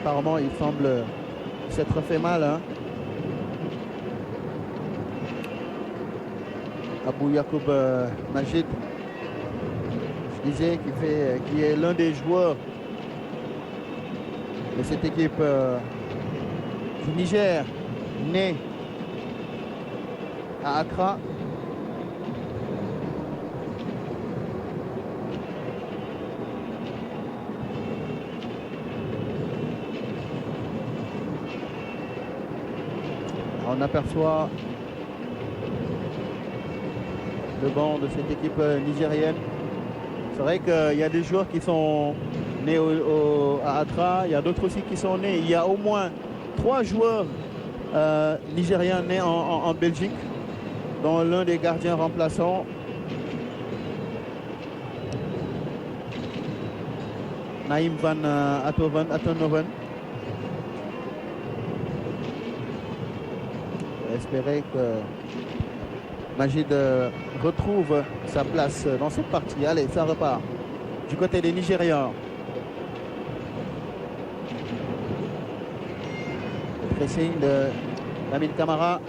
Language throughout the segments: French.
apparemment, il semble s'être fait mal. Hein. Abou Yacoub Majid, je disais, qui est l'un des joueurs de cette équipe du Niger, né à Accra. On aperçoit le banc de cette équipe nigérienne. C'est vrai qu'il y a des joueurs qui sont nés à Accra, il y a d'autres aussi qui sont nés. Il y a au moins 3 joueurs nigériens nés en Belgique, dont l'un des gardiens remplaçants. Naïm Van Attenhoven. Espérer que Majid retrouve sa place dans cette partie. Allez, ça repart du côté des Nigérians. Le pressing de Lamine Camara.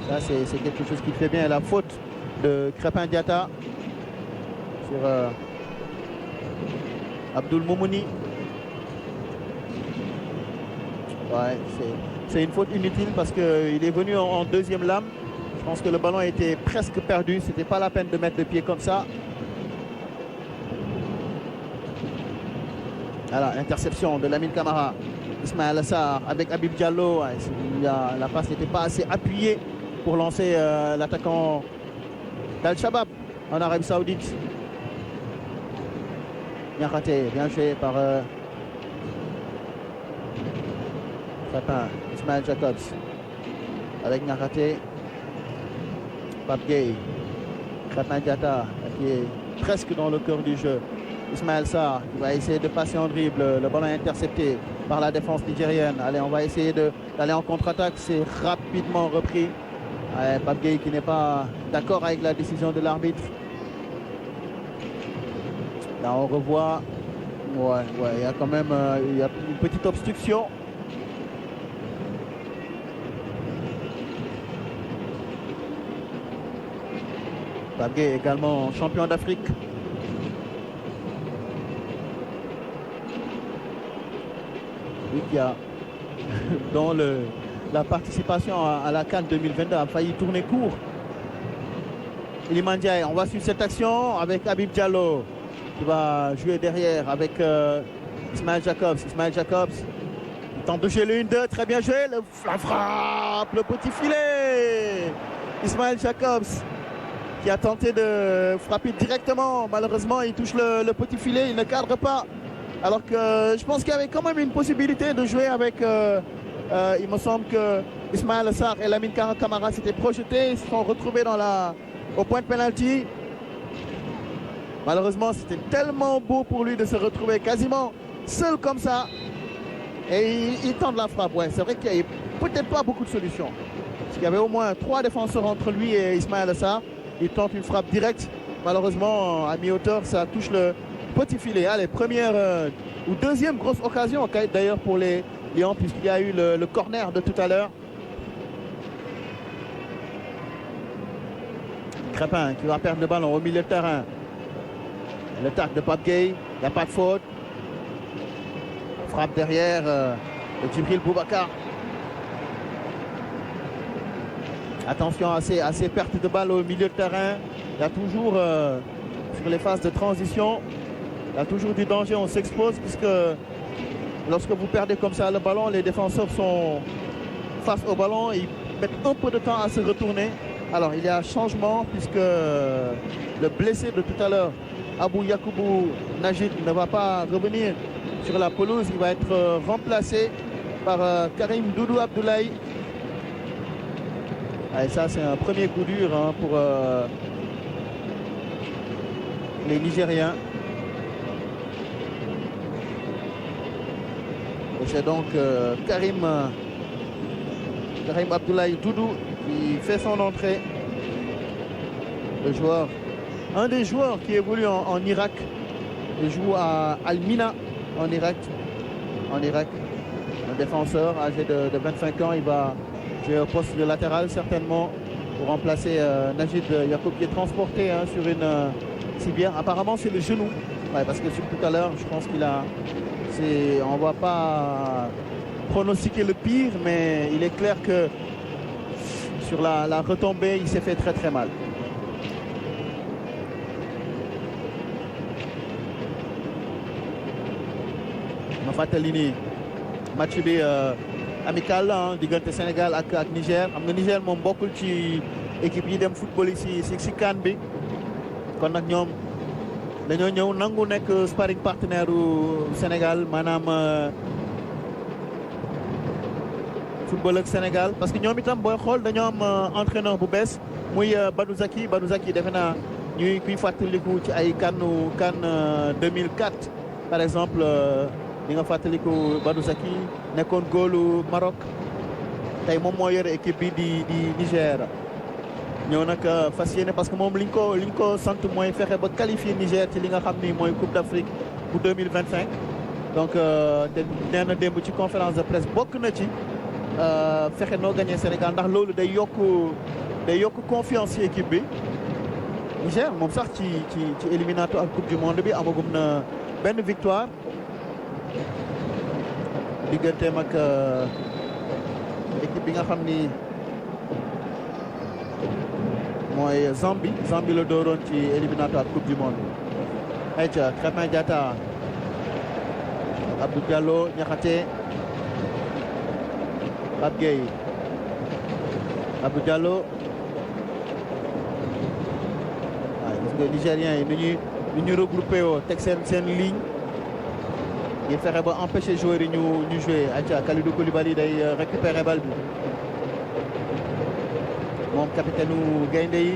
Ça, c'est quelque chose qui fait bien. La faute de Crépin Diatta sur Abdoul Moumouni. Ouais, c'est une faute inutile parce qu'il est venu en deuxième lame. Je pense que le ballon était presque perdu. C'était pas la peine de mettre le pied comme ça. Voilà, interception de Lamine Camara. Ismaël Assar avec Habib Diallo. La passe n'était pas assez appuyée pour lancer l'attaquant d'Al-Shabaab en Arabie Saoudite. Bien raté, bien joué par Crépin, Ismaël Jacobs avec Niakhaté, Pape Gueye, Crépin Diatta qui est presque dans le cœur du jeu. Ismaël Sarr qui va essayer de passer en dribble, le ballon est intercepté par la défense nigérienne. Allez, on va essayer d'aller en contre-attaque, c'est rapidement repris. Pape Gueye qui n'est pas d'accord avec la décision de l'arbitre. Là on revoit, il y a quand même il y a une petite obstruction. Pape Gueye également champion d'Afrique. Lui qui a, dans la participation à la CAN 2022, a failli tourner court. Iliman Ndiaye, on va suivre cette action avec Habib Diallo qui va jouer derrière avec Ismaël Jacobs. Ismaël Jacobs, il tente de jouer le 1-2, très bien joué. La frappe, le petit filet. Ismaël Jacobs qui a tenté de frapper directement. Malheureusement, il touche le petit filet, il ne cadre pas. Alors que je pense qu'il y avait quand même une possibilité de jouer avec... il me semble que Ismaël Assar et Lamine Camara s'étaient projetés. Ils se sont retrouvés au point de pénalty. Malheureusement, c'était tellement beau pour lui de se retrouver quasiment seul comme ça. Et il tente la frappe. Ouais, c'est vrai qu'il n'y avait peut-être pas beaucoup de solutions. Parce qu'il y avait au moins 3 défenseurs entre lui et Ismaël Assar. Il tente une frappe directe. Malheureusement, à mi-hauteur, ça touche le petit filet. Allez, première ou deuxième grosse occasion d'ailleurs pour les Lions, puisqu'il y a eu le corner de tout à l'heure. Crépin qui va perdre le ballon au milieu de terrain. Le tac de Pape Gueye, il n'y a pas de faute. Frappe derrière de Djibril Boubacar. Attention à ces pertes de balles au milieu de terrain. Il y a toujours, sur les phases de transition, il y a toujours du danger, on s'expose, puisque lorsque vous perdez comme ça le ballon, les défenseurs sont face au ballon, ils mettent un peu de temps à se retourner. Alors il y a changement, puisque le blessé de tout à l'heure, Abou Yacoubou Najid, ne va pas revenir sur la pelouse. Il va être remplacé par Karim Doudou Abdoulaye. Et ça, c'est un premier coup dur pour les Nigériens. Et c'est donc Karim Abdoulaye Doudou qui fait son entrée. Le joueur, un des joueurs qui évolue en Irak, il joue à Al-Mina en Irak, en Irak. Un défenseur âgé de 25 ans, il va jouer au poste de latéral certainement pour remplacer Najid Yacoub qui est transporté sur une civière. Apparemment c'est le genou, ouais, parce que tout à l'heure je pense qu'il a... On ne va pas pronostiquer le pire, mais il est clair que sur la retombée, il s'est fait très très mal. ma fàttali ni match bi amical la diggante Sénégal ak Niger. Xam nga Niger moom bokkul ci équipe yi dem football yi si CAN bi kon nag ñoom dañoo ñëw nangu nekk sparring partenaire u Sénégal maanaam football ak Sénégal parce que ñoom itam booy xool dañoo am entraîneur bu bees muy Badou Zaki defe naa ñuy kuy fàttaliku ci ay CAN 2004 par exemple di nga fàttaliku Badou Zaki nekkoon góolu Maroc tey moom moo yore équipe bi di Niger ñëw nag fas yéene parce que moom liñ ko sant mooy fexe ba qualifier Niger ci li nga xam ni mooy Coupe d'Afrique bu 2025 donc te nee na démb ci conférence de presse bokk na ci fexe noo gagné Sénégal ndax loolu day yokk confiance ci équipe bi. Niger moom sax ci éliminatoire ak Coupe du Monde bi amagum na benn victoire digganteem ak équipe bi nga xam ni mooy Zambie la dooroon ci éliminatoire Coupe du Monde. ayca Krépin Diatta Abdou Diallo Niakhaté Pape Gueye Abdou Diallo waaw gis nga Nigériens yi nu ñu regroupé woo teg seen ligne ngir fexe ba empêcher joueurs yi ñu jouer. ayca Kalidou Koulibaly day récupérer balle bi moom capitaine u gaynde yi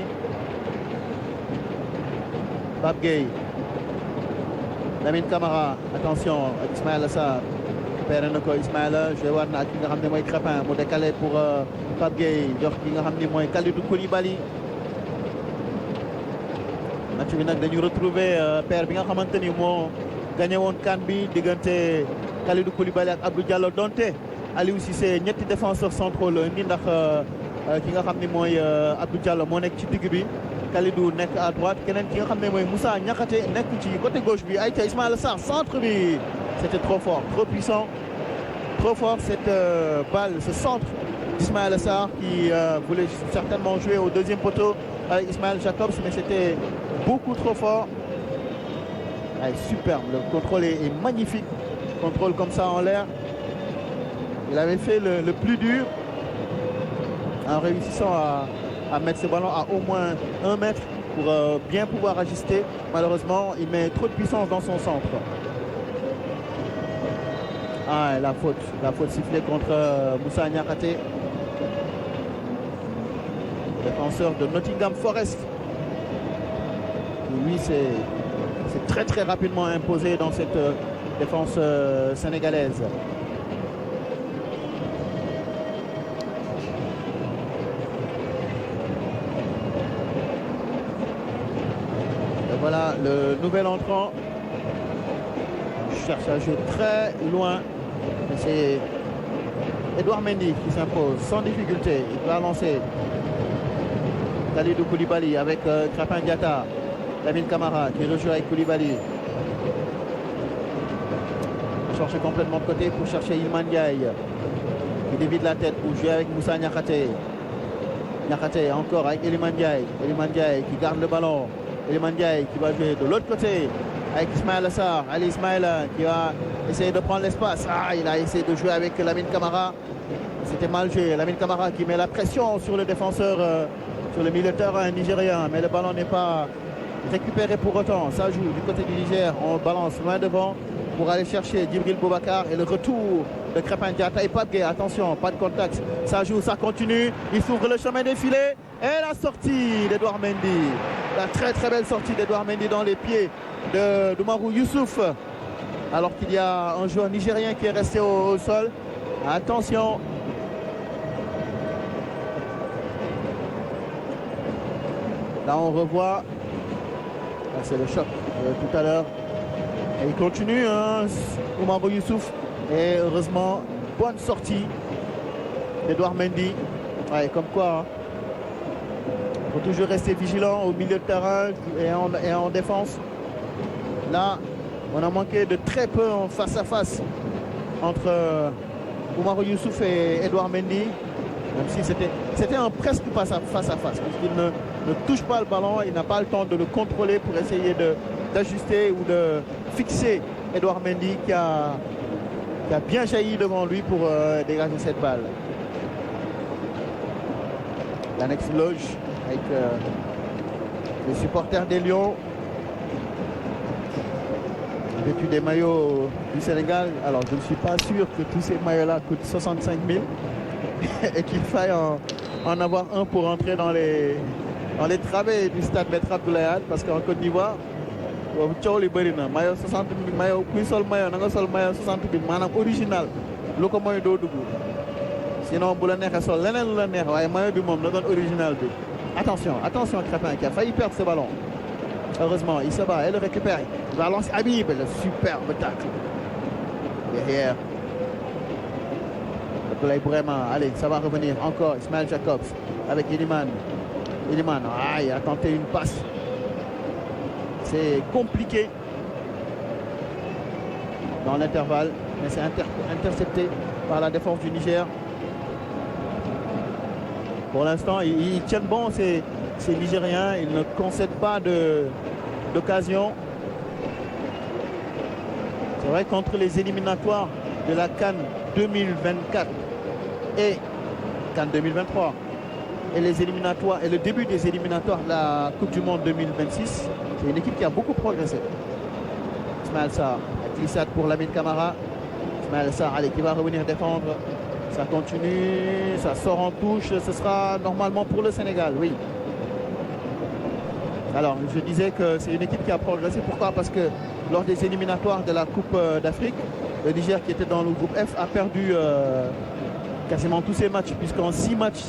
Pape Gueye Lamine Camara attention ak Ismaïla Sarr récupéré na ko Ismaïla joué waat na ak ki nga xam ne mooy Crépin mu décalé pour Pape Gueye jox ki nga xam ni mooy Kalidou Koulibaly. match bi nag dañu retrouver paire bi nga xamante ni moo gagné woon CAN bi diggante Kalidou Koulibaly ak Abdou Diallo donte Aliou Cissé ñetti défenseurs centraux la indi ndax ki nga xam ni mooy Abdou Diallo moo nekk ci digg bi Kalidou nekk à droite keneen ki nga xam ne mooy Moussa Niakhaté nekk ci côté gauche bi. ayca Ismaïla Sarr centre bi c'était trop fort, trop puissant, trop fort cette balle, ce centre d'Ismaïla Sarr qui voulait certainement jouer au deuxième poteau avec Ismaël Jacobs, mais c'était beaucoup trop fort. Ouais, superbe, le contrôle est magnifique, contrôle comme ça en l'air. Il avait fait le plus dur en réussissant à mettre ce ballon à au moins 1 mètre pour bien pouvoir ajuster. Malheureusement, il met trop de puissance dans son centre. Ah, la faute sifflée contre Moussa Niakhaté, défenseur de Nottingham Forest. Lui, c'est très très rapidement imposé dans cette défense sénégalaise. Et voilà le nouvel entrant. Il cherche à jouer très loin. C'est Edouard Mendy qui s'impose sans difficulté. Il va lancer Kalidou Koulibaly avec Krépin Diatta. Lamine Camara qui rejoue avec Koulibaly. Chercher complètement de côté pour chercher Iliman Ndiaye. Il dévie de la tête pour jouer avec Moussa Niakhaté. Niakhaté encore avec Iliman Ndiaye. Iliman Ndiaye qui garde le ballon. Iliman Ndiaye qui va jouer de l'autre côté avec Ismaïla Sarr. Allez Ismaïla qui va essayer de prendre l'espace. Ah, il a essayé de jouer avec Lamine Camara. C'était mal joué. Lamine Camara qui met la pression sur le défenseur, sur le milieu nigérien. Mais le ballon n'est pas récupéré pour autant. Ça joue du côté du Niger. On balance loin devant pour aller chercher Djibril Boubacar. Et le retour de Krépin Diatta et Pape Gueye. Attention, pas de contact. Ça joue, ça continue. Il s'ouvre le chemin des filets. Et la sortie d'Edouard Mendy. La très très belle sortie d'Edouard Mendy dans les pieds de Doumarou Youssouf. Alors qu'il y a un joueur nigérien qui est resté au sol. Attention. Là on revoit. C'est le choc tout à l'heure. Et il continue, Doumarou Youssouf. Et heureusement, bonne sortie d'Edouard Mendy. Ouais, comme quoi, il faut toujours rester vigilant au milieu de terrain et en défense. Là, on a manqué de très peu en face à face entre Oumarou Youssouf et Edouard Mendy. Même si c'était un presque face à face, puisqu'il ne touche pas le ballon, il n'a pas le temps de le contrôler pour essayer d'ajuster ou de fixer Edouard Mendy qui a bien jailli devant lui pour dégager cette balle. L'annexe loge avec les supporters des Lions. Vêtus des maillots du Sénégal. Alors je ne suis pas sûr que tous ces maillots-là coûtent 65 000 et qu'il faille en avoir un pour entrer dans les travées du stade Maître Abdoulaye Wade, parce qu'en Côte d'Ivoire, maillot 60 000, maillot kuy sol maillot na nga sol maillot 60 000 maanaam original lu ko mooy doo dugg. Sinon bu la neexee sol leneen lu la neex waaye maillot bi moom na doon original bi. Attention Crépin qui a failli perdre ce ballon. Heureusement, il se bat et le récupère. Il va lancer Habib, le superbe tacle. Derrière. Abdoulaye Bourema, allez, ça va revenir encore. Ismaël Jacobs avec Iliman. Iliman, il a tenté une passe. C'est compliqué dans l'intervalle, mais c'est intercepté par la défense du Niger. Pour l'instant, ils tiennent bon ces Nigériens. Ils ne concèdent pas d'occasion. C'est vrai qu'entre les éliminatoires de la CAN 2024 et CAN 2023 et les éliminatoires et le début des éliminatoires de la Coupe du Monde 2026, c'est une équipe qui a beaucoup progressé. Ismaël Sarr, glissade pour Lamine Camara. Ismaël Sarr, allez, qui va revenir défendre. Ça continue, ça sort en touche. Ce sera normalement pour le Sénégal, oui. Alors, je disais que c'est une équipe qui a progressé. Pourquoi? Parce que lors des éliminatoires de la Coupe d'Afrique, le Niger, qui était dans le groupe F, a perdu quasiment tous ses matchs, puisqu'en 6 matchs,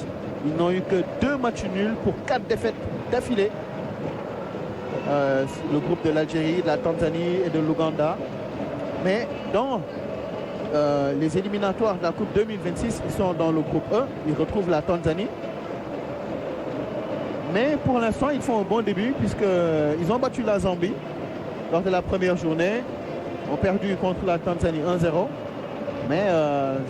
ils n'ont eu que 2 matchs nuls pour 4 défaites d'affilée. Le groupe de l'Algérie, de la Tanzanie et de l'Ouganda. Mais dans les éliminatoires de la Coupe 2026, ils sont dans le groupe E. Ils retrouvent la Tanzanie. Mais pour l'instant, ils font un bon début puisqu'ils ont battu la Zambie lors de la première journée. Ils ont perdu contre la Tanzanie 1-0. Mais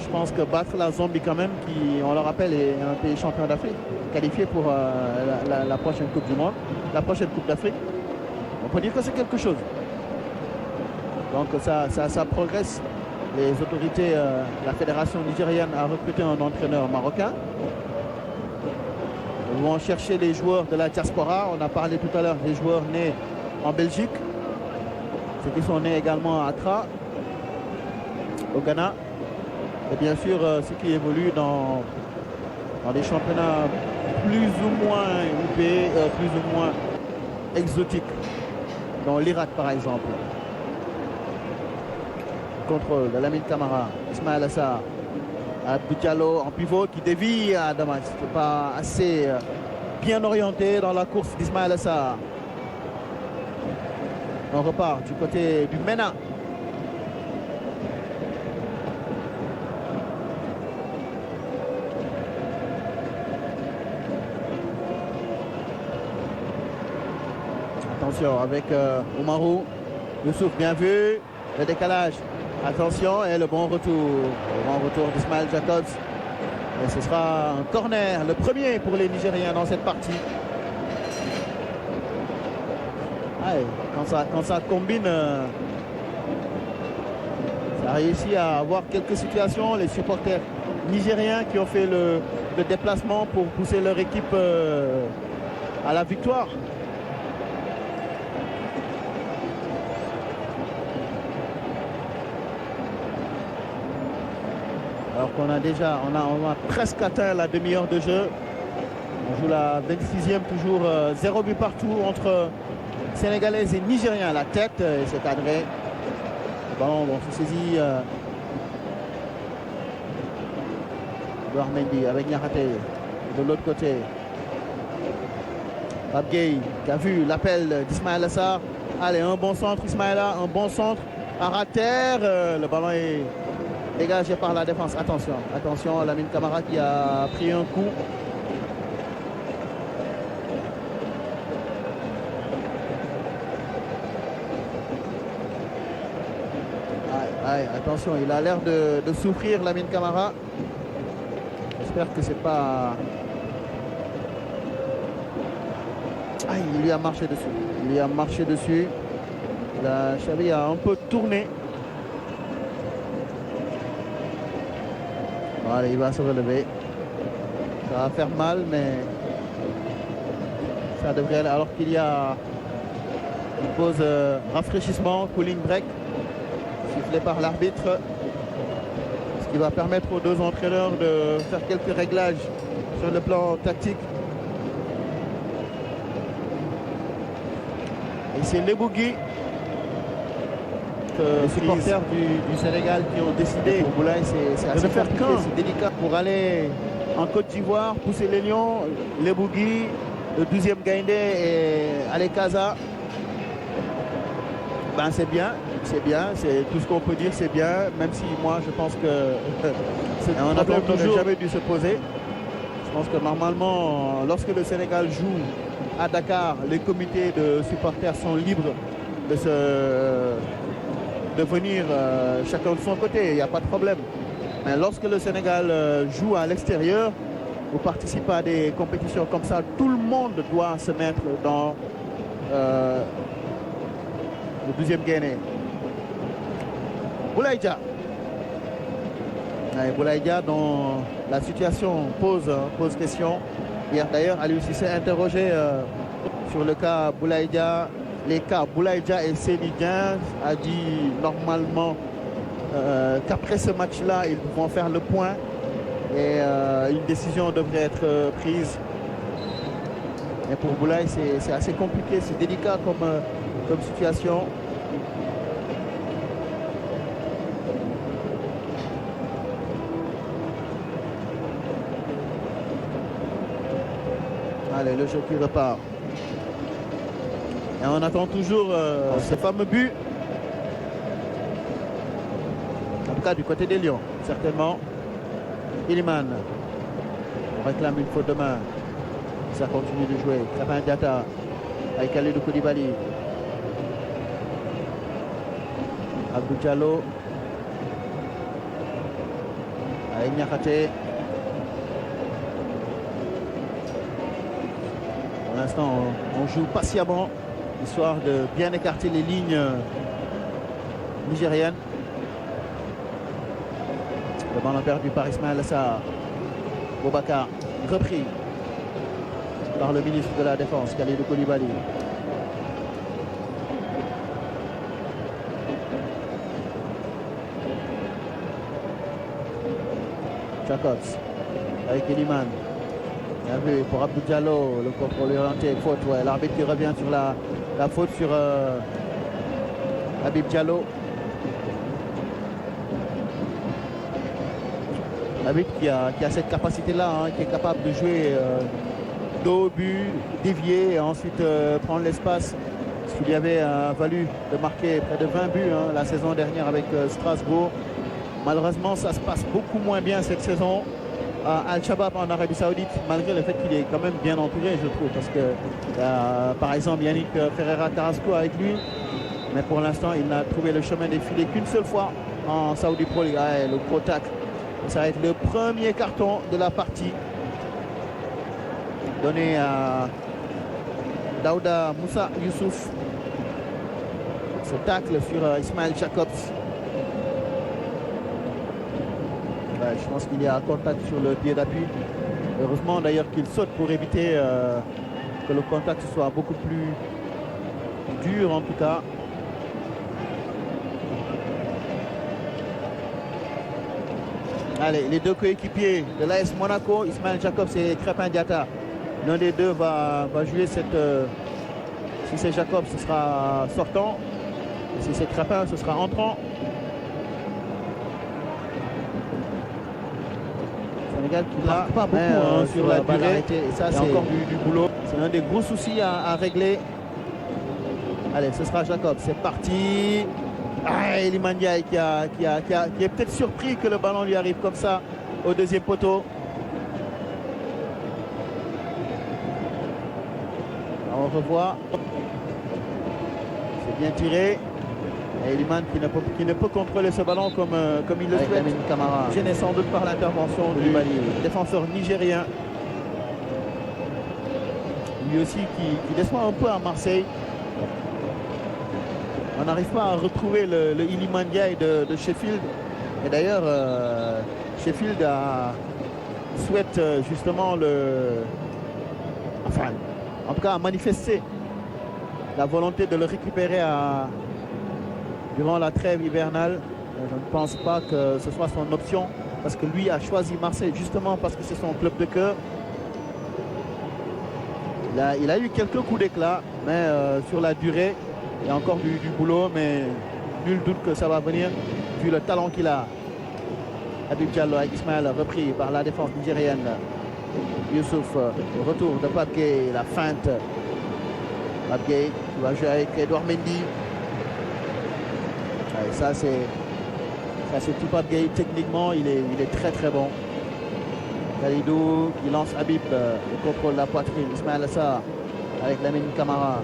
je pense que battre la Zambie quand même, qui, on le rappelle, est un pays champion d'Afrique, qualifié pour la prochaine Coupe du Monde, la prochaine Coupe d'Afrique, on peut dire que c'est quelque chose. Donc ça progresse. Les autorités, la fédération nigérienne a recruté un entraîneur marocain. Ils vont chercher les joueurs de la diaspora. On a parlé tout à l'heure des joueurs nés en Belgique, ceux qui sont nés également à Accra, au Ghana, et bien sûr ceux qui évoluent dans des championnats plus ou moins huppés, plus ou moins exotiques, dans l'Irak par exemple. Contrôle de Lamine Camara, Ismaël Assar, Abdou Diallo en pivot qui dévie à Damas. C'est pas assez bien orienté dans la course d'Ismaël Assar. On repart du côté du MENA. Attention avec Oumarou Youssouf, bien vu. Le décalage. Attention, et le bon retour. Le bon retour d'Ismaël Jacobs. Et ce sera un corner, le premier pour les Nigériens dans cette partie. Allez, quand ça combine, ça réussit à avoir quelques situations. Les supporters nigériens qui ont fait le déplacement pour pousser leur équipe à la victoire. Alors qu'on a déjà, on a presque atteint la demi-heure de jeu. On joue la 26e, toujours 0 but partout entre Sénégalais et Nigériens. La tête, c'est cadré. Le ballon, se saisit Edouard Mendy avec Niakhaté de l'autre côté. Pape Gueye qui a vu l'appel d'Ismaël Assar. Allez, un bon centre, Ismaël, un bon centre à terre. Le ballon est dégagé par la défense. Attention, attention, Lamine Camara qui a pris un coup. Attention, il a l'air de souffrir, Lamine Camara. J'espère que c'est pas... il lui a marché dessus. Il lui a marché dessus. La cheville a un peu tourné. Voilà, il va se relever. Ça va faire mal, mais ça devrait aller. Alors qu'il y a une pause rafraîchissement, cooling break, sifflé par l'arbitre. Ce qui va permettre aux deux entraîneurs de faire quelques réglages sur le plan tactique. Et c'est les Bougui, les supporters du Sénégal qui ont décidé. Pour Boulaye, c'est assez faire c'est délicat pour aller en Côte d'Ivoire, pousser les Lions, les Bougui, le 12e Gaïndé et Allez Casa. Ben c'est bien, c'est tout ce qu'on peut dire, c'est bien, même si moi je pense que on n'a toujours jamais dû se poser. Je pense que normalement, lorsque le Sénégal joue à Dakar, les comités de supporters sont libres de venir chacun de son côté, il n'y a pas de problème. Mais lorsque le Sénégal joue à l'extérieur ou participe à des compétitions comme ça, tout le monde doit se mettre dans le 12e Guinée. Boulaye Dia. Boulaye Dia dont la situation pose question. Hier d'ailleurs, Aliou Cissé s'est interrogé sur le cas Boulaye Dia. Les cas Boulaye Dia et Seny Dieng a dit normalement qu'après ce match-là, ils vont faire le point et une décision devrait être prise. Mais pour Boulaye, c'est assez compliqué, c'est délicat comme situation. Allez, le jeu qui repart. Et on attend toujours ce fameux but. En tout cas, du côté des Lions, certainement. Iliman. On réclame une faute de main. Ça continue de jouer. Krépin Diatta avec Kalidou Koulibaly. Abdou Diallo. Avec Niakhaté. Pour l'instant, on joue patiemment, histoire de bien écarter les lignes nigériennes. Le ballon perdu par Ismaël Sarr. Boubacar, repris par le ministre de la Défense, Kalidou Koulibaly. Jacobs avec Iliman. Bien vu pour Abdou Diallo, le contrôle orienté, faute, ouais, l'arbitre qui revient sur la faute sur Habib Diallo. Habib qui a cette capacité-là, hein, qui est capable de jouer dos au but, dévier et ensuite prendre l'espace. Ce qui lui avait valu de marquer près de 20 buts hein, la saison dernière avec Strasbourg. Malheureusement, ça se passe beaucoup moins bien cette saison à Al-Shabaab en Arabie Saoudite, malgré le fait qu'il est quand même bien entouré, je trouve, parce que par exemple Yannick Ferreira Carrasco avec lui, mais pour l'instant il n'a trouvé le chemin des filets qu'une seule fois en Saudi Pro League. Le gros tacle, ça va être le premier carton de la partie donné à Daouda Moussa Youssouf. Ce tacle sur Ismaël Jacobs. Je pense qu'il y a un contact sur le pied d'appui. Heureusement d'ailleurs qu'il saute pour éviter que le contact soit beaucoup plus dur en tout cas. Allez, les deux coéquipiers de l'AS Monaco, Ismaël Jacobs et Krépin Diatta. L'un des deux va jouer cette... si c'est Jacobs, ce sera sortant. Et si c'est Krépin, ce sera entrant. Sénégal qui marque pas beaucoup sur la durée. Et ça, c'est encore du boulot. C'est un des gros soucis à régler. Allez, ce sera Jacob. C'est parti. Ah, Iliman Ndiaye qui est peut-être surpris que le ballon lui arrive comme ça au deuxième poteau. On revoit. C'est bien tiré. Et Iliman qui ne peut contrôler ce ballon comme il le souhaite. Gêné sans doute par l'intervention du défenseur nigérien. Lui aussi qui déçoit un peu à Marseille. On n'arrive pas à retrouver le Iliman Ndiaye de Sheffield. Et d'ailleurs, Sheffield souhaite justement en tout cas, a manifesté la volonté de le récupérer durant la trêve hivernale. Je ne pense pas que ce soit son option parce que lui a choisi Marseille justement parce que c'est son club de cœur. Il a eu quelques coups d'éclat, mais sur la durée, il y a encore du boulot, mais nul doute que ça va venir vu le talent qu'il a. Habib Diallo avec Ismaël repris par la défense nigérienne. Youssouf, retour de Pape Gueye, la feinte. Pape Gueye qui va jouer avec Edouard Mendy. Ouais, ça c'est tout Pape Gueye. Techniquement, il est très très bon. Khalidou qui lance Habib, le contrôle de la poitrine. Ismaël Assar avec Lamine Camara.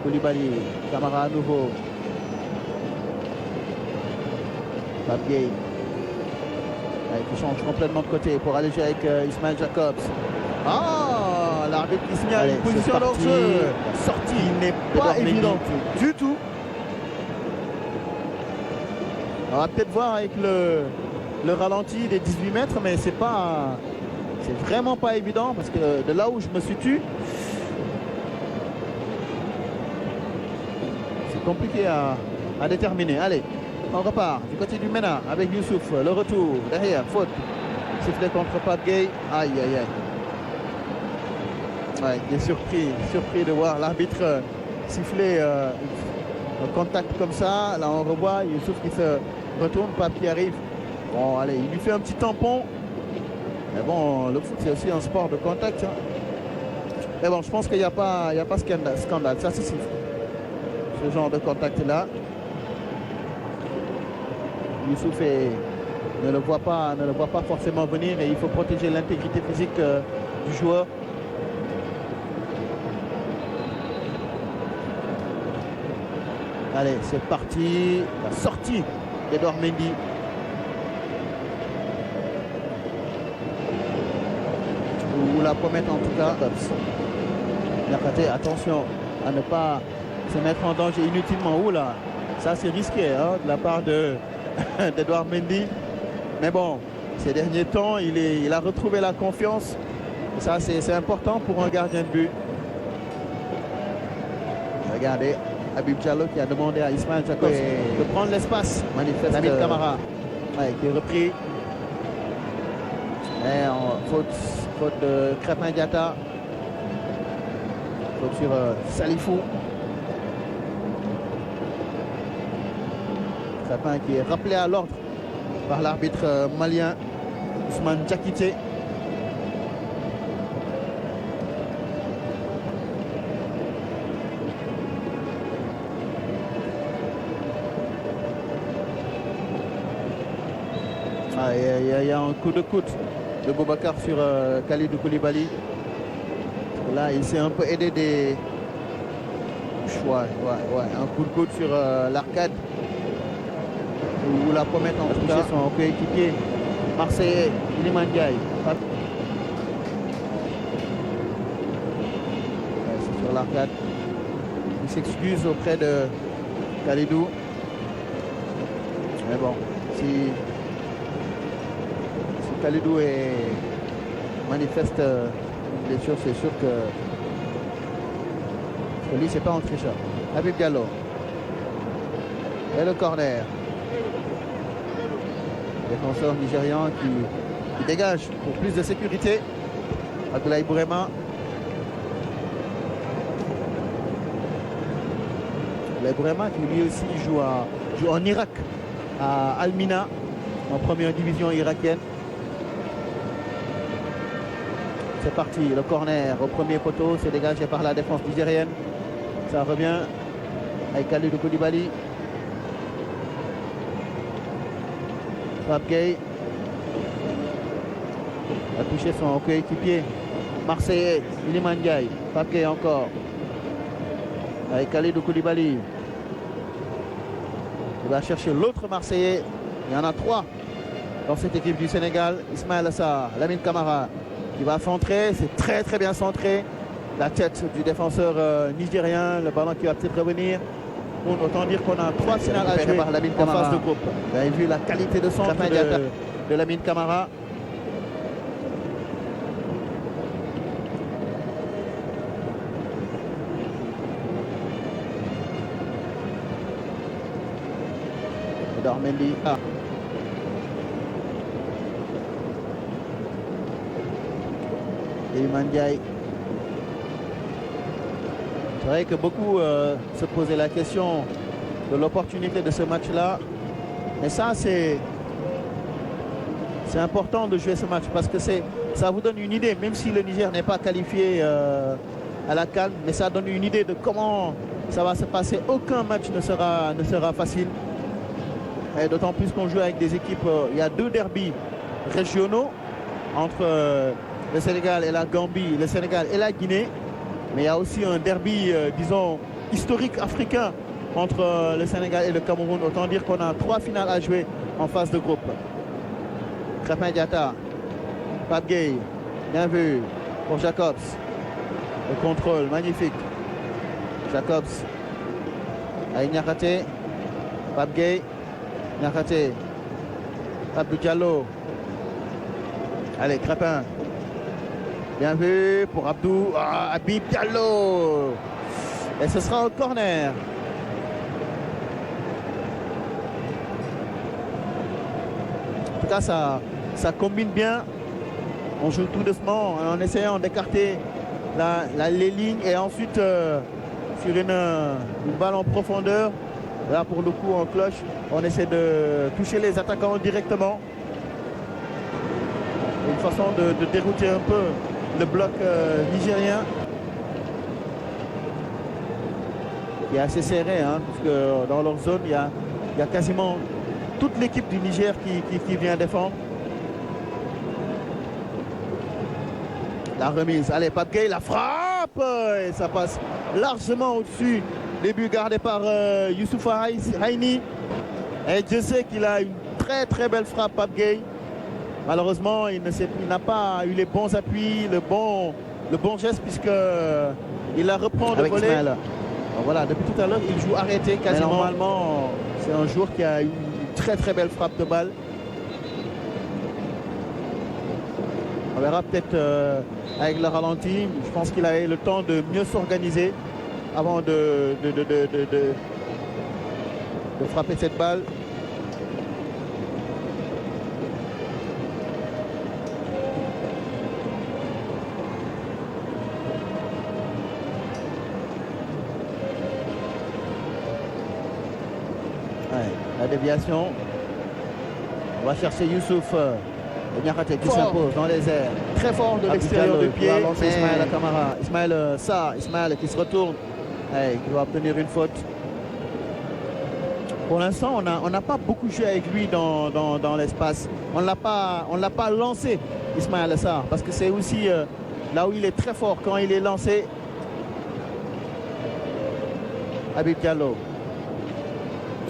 Koulibaly, Camara à nouveau. Pape Gueye qui change complètement de côté pour aller jouer avec Ismaël Jacobs. Ah, l'arbitre qui signale une position d'hors-jeu. La sortie n'est pas évidente du tout. On va peut-être voir avec le ralenti des 18 mètres, mais c'est vraiment pas évident parce que de là où je me situe, c'est compliqué à déterminer. Allez, on repart du côté du MENA avec Youssouf. Le retour derrière, faute. Sifflé contre Pape Gueye. Aïe, aïe, aïe. Ouais, il est surpris de voir l'arbitre siffler un contact comme ça. Là, on revoit Youssouf qui se retourne, Pape qui arrive. Bon, allez, il lui fait un petit tampon. Mais bon, le foot, c'est aussi un sport de contact. Hein. Mais bon, je pense qu'il n'y a pas scandale. Ça, c'est siffle. Ce genre de contact-là. Youssouf ne le voit pas forcément venir et il faut protéger l'intégrité physique du joueur. Allez, c'est parti. La sortie d'Edouard Mendy. Ou la pommette en tout cas. Niakhaté, attention à ne pas se mettre en danger inutilement. Oula, ça c'est risqué hein, de la part d'Edouard Mendy. Mais bon, ces derniers temps, il a retrouvé la confiance. Et ça, c'est important pour un gardien de but. Regardez, Habib Diallo qui a demandé à Ismaël Jacobs de prendre l'espace. Manifeste Lamine Camara qui est repris. Et faute de Crépin Diatta. Faute sur Salifou. Crépin qui est rappelé à l'ordre par l'arbitre malien Ousmane Diakité. Il y a un coup de coude de Boubacar sur Khalidou Koulibaly. Là, il s'est un peu aidé des... un coup de coude sur l'arcade. Ou la pommette en tout cas son coéquipier marseillais Iliman Ndiaye. C'est sur l'arcade. Il s'excuse auprès de Khalidou. Mais bon, si Khalidou manifeste une blessure, c'est sûr que lui, c'est pas un tricheur. Habib Diallo. Et le corner. Défenseur nigérian qui dégage pour plus de sécurité. Abdoulaye Bourema. Abdoulaye Bourema qui lui aussi joue en Irak, à Al-Mina, en première division irakienne. C'est parti, le corner au premier poteau, c'est dégagé par la défense nigérienne. Ça revient avec Khalidou Koulibaly. Pape Gueye a touché son coéquipier marseillais, Iliman Ndiaye. Pape Gueye encore. Avec Khalidou Koulibaly. Il va chercher l'autre marseillais. Il y en a 3 dans cette équipe du Sénégal. Ismaïla Sarr, Lamine Camara qui va centrer. C'est très très bien centré. La tête du défenseur nigérien. Le ballon qui va peut-être revenir. Autant dire qu'on a 3 finales à jouer par Lamine Camara en phase de groupe. Vous avez vu la qualité de centre de Lamine Camara. Darmendi. Iliman Ndiaye. C'est vrai que beaucoup se posaient la question de l'opportunité de ce match-là. Mais ça, c'est important de jouer ce match parce que ça vous donne une idée, même si le Niger n'est pas qualifié à la CAN, mais ça donne une idée de comment ça va se passer. Aucun match ne sera facile. Et d'autant plus qu'on joue avec des équipes, il y a 2 derbys régionaux entre le Sénégal et la Gambie, le Sénégal et la Guinée. Mais il y a aussi un derby, disons, historique africain entre le Sénégal et le Cameroun. Autant dire qu'on a 3 finales à jouer en phase de groupe. Crépin Diatta, Pape Gueye, bien vu pour Jacobs. Le contrôle, magnifique. Jacobs, avec Niakhaté, Pape Gueye, Niakhaté, Abdou Diallo. Allez, Crépin. Bien vu pour Abdou. Habib Diallo. Et ce sera au corner. En tout cas, ça combine bien. On joue tout doucement en essayant d'écarter les lignes. Et ensuite, sur une balle en profondeur, là pour le coup en cloche, on essaie de toucher les attaquants directement. Une façon de dérouter un peu le bloc nigérien qui est assez serré, hein, parce que dans leur zone, il y a quasiment toute l'équipe du Niger qui vient défendre. La remise, allez, Pape Gueye, la frappe, et ça passe largement au-dessus des buts gardés par Youssoufa Haïni. Et je sais qu'il a une très très belle frappe, Pape Gueye. Malheureusement, il n'a pas eu les bons appuis, le bon geste, puisqu'il la reprend de volet. Voilà, depuis tout à l'heure, il joue arrêté quasiment. Mais normalement, c'est un joueur qui a une très très belle frappe de balle. On verra peut-être avec le ralenti. Je pense qu'il a eu le temps de mieux s'organiser avant de frapper cette balle. La déviation. On va chercher Youssouf Niakhaté qui s'impose dans les airs. Très fort de l'extérieur du pied. Ismaïla Camara. Ismaïla qui se retourne. Qui va obtenir une faute. Pour l'instant, on n'a pas beaucoup joué avec lui dans l'espace. On ne l'a pas lancé, Ismaïla Sarr, parce que c'est aussi là où il est très fort quand il est lancé. Habib Diallo.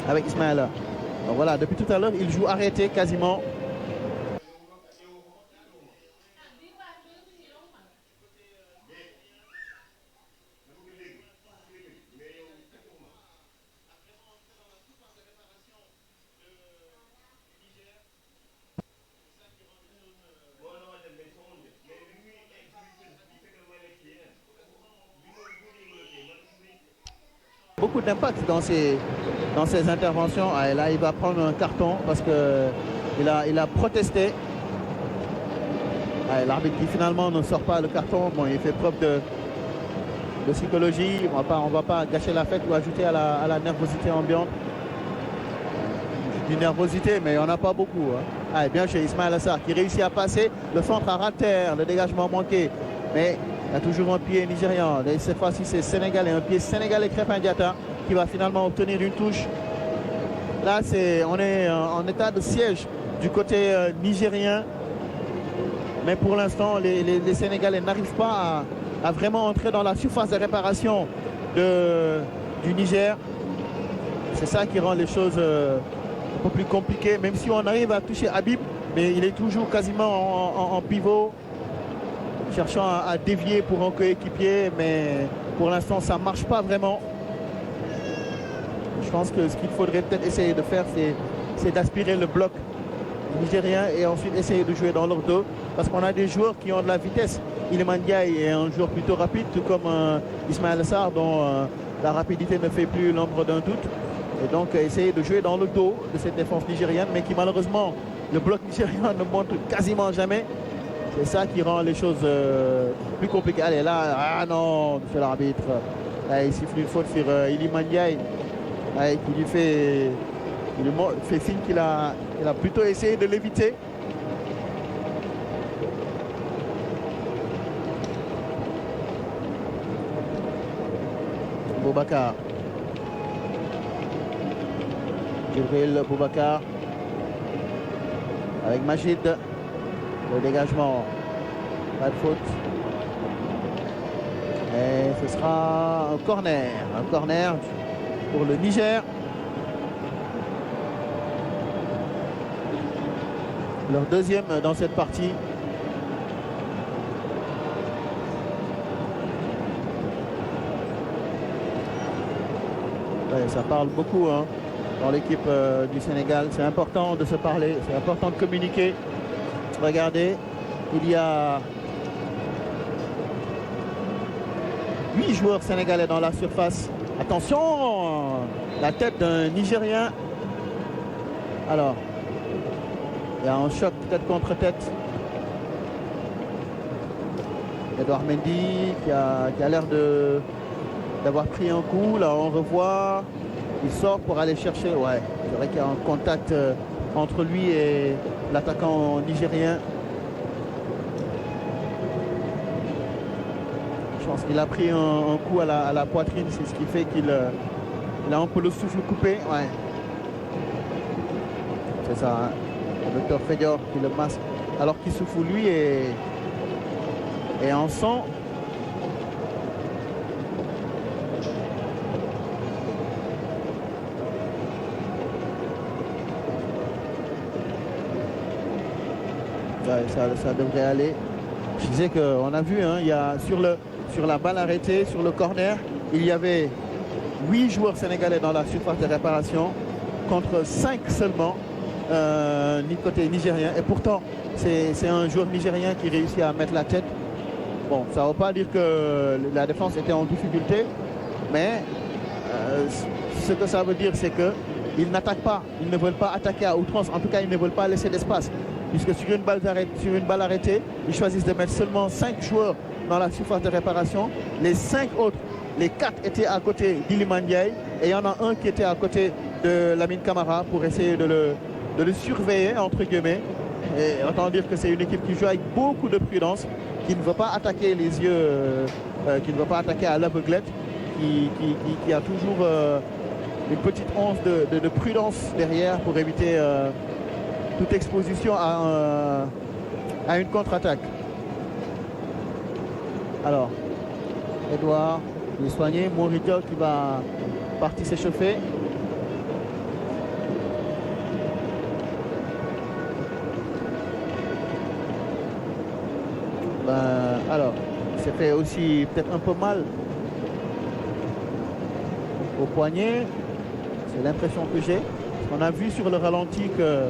Avec Ismaïla. Donc voilà, depuis tout à l'heure, il joue arrêté quasiment. Beaucoup d'impact dans ses interventions. Et là, il va prendre un carton parce qu'il a protesté. L'arbitre qui finalement ne sort pas le carton. Bon, il fait preuve de psychologie. On ne va pas gâcher la fête ou ajouter à la nervosité ambiante. Du nervosité, mais il n'y en a pas beaucoup. Hein. Bien chez Ismaïla Sarr qui réussit à passer. Le centre à ras terre, le dégagement manqué. Mais il y a toujours un pied nigérian. Et cette fois-ci, c'est sénégalais. Un pied sénégalais, Crépin Diatta, qui va finalement obtenir une touche. Là, on est en état de siège du côté nigérien. Mais pour l'instant, les Sénégalais n'arrivent pas à vraiment entrer dans la surface de réparation du Niger. C'est ça qui rend les choses un peu plus compliquées. Même si on arrive à toucher Habib, mais il est toujours quasiment en pivot, cherchant à dévier pour un coéquipier. Mais pour l'instant, ça ne marche pas vraiment. Je pense que ce qu'il faudrait peut-être essayer de faire, c'est d'aspirer le bloc nigérien et ensuite essayer de jouer dans leur dos. Parce qu'on a des joueurs qui ont de la vitesse. Iliman Ndiaye est un joueur plutôt rapide, tout comme Ismaël Sarr, dont la rapidité ne fait plus l'ombre d'un doute. Et donc essayer de jouer dans le dos de cette défense nigérienne, mais qui malheureusement, le bloc nigérien ne montre quasiment jamais. C'est ça qui rend les choses plus compliquées. Allez là, ah non, monsieur l'arbitre. Il siffle une faute sur Iliman Ndiaye. Qui lui fait signe qu'il a plutôt essayé de l'éviter. Boubacar. Djibril Boubacar. Avec Majid. Le dégagement. Pas de faute. Et ce sera un corner. Un corner pour le Niger. Leur deuxième dans cette partie. Ouais, ça parle beaucoup hein, dans l'équipe du Sénégal. C'est important de se parler, c'est important de communiquer. Regardez, il y a 8 joueurs sénégalais dans la surface. Attention, la tête d'un Nigérien. Alors, il y a un choc tête contre tête. Edouard Mendy qui a l'air d'avoir pris un coup. Là, on revoit. Il sort pour aller chercher. Ouais, c'est vrai qu'il y a un contact entre lui et l'attaquant nigérien. Je pense qu'il a pris un coup à la poitrine. C'est ce qui fait qu'il a un peu le souffle coupé. Ouais. C'est ça. Hein. Le docteur Fédior qui le masque alors qu'il souffle lui et en sang. Ça devrait aller. Je disais qu'on a vu, hein, il y a sur la balle arrêtée, sur le corner, il y avait 8 joueurs sénégalais dans la surface de réparation contre 5 seulement côté nigérien. Et pourtant, c'est un joueur nigérien qui réussit à mettre la tête. Bon, ça ne veut pas dire que la défense était en difficulté, mais ce que ça veut dire, c'est qu'ils n'attaquent pas, ils ne veulent pas attaquer à outrance. En tout cas, ils ne veulent pas laisser d'espace. Puisque sur une balle arrêtée, ils choisissent de mettre seulement 5 joueurs dans la surface de réparation. Les 5 autres, les 4 étaient à côté d'Iliman Ndiaye et il y en a un qui était à côté de Lamine Camara pour essayer de le surveiller, entre guillemets. Et autant dire que c'est une équipe qui joue avec beaucoup de prudence, qui ne veut pas attaquer les yeux, qui ne veut pas attaquer à l'aveuglette, qui a toujours une petite once de prudence derrière pour éviter toute exposition à une contre-attaque. Alors, Edouard, il est soigné. Morito qui va partir s'échauffer. Alors, il s'est fait aussi peut-être un peu mal au poignet. C'est l'impression que j'ai. On a vu sur le ralenti que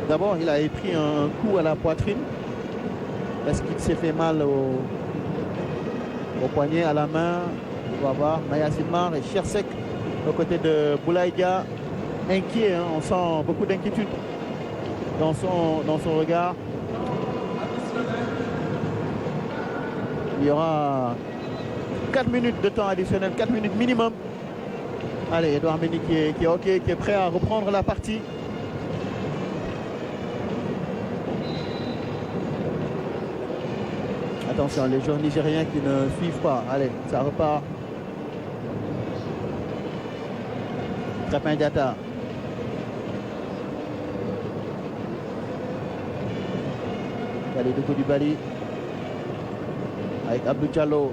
d'abord, il a pris un coup à la poitrine. Est-ce qu'il s'est fait mal au poignet, à la main? On va voir. Maya Silmar et Chersek aux côtés de Boulaïdia. Inquiet, hein. On sent beaucoup d'inquiétude dans son regard. Il y aura 4 minutes de temps additionnel, 4 minutes minimum. Allez, Edouard Mendy qui est OK, qui est prêt à reprendre la partie. Attention, les joueurs nigériens qui ne suivent pas. Allez, ça repart. Crépin Diatta. Kalidou Koulibaly avec Abdou Diallo.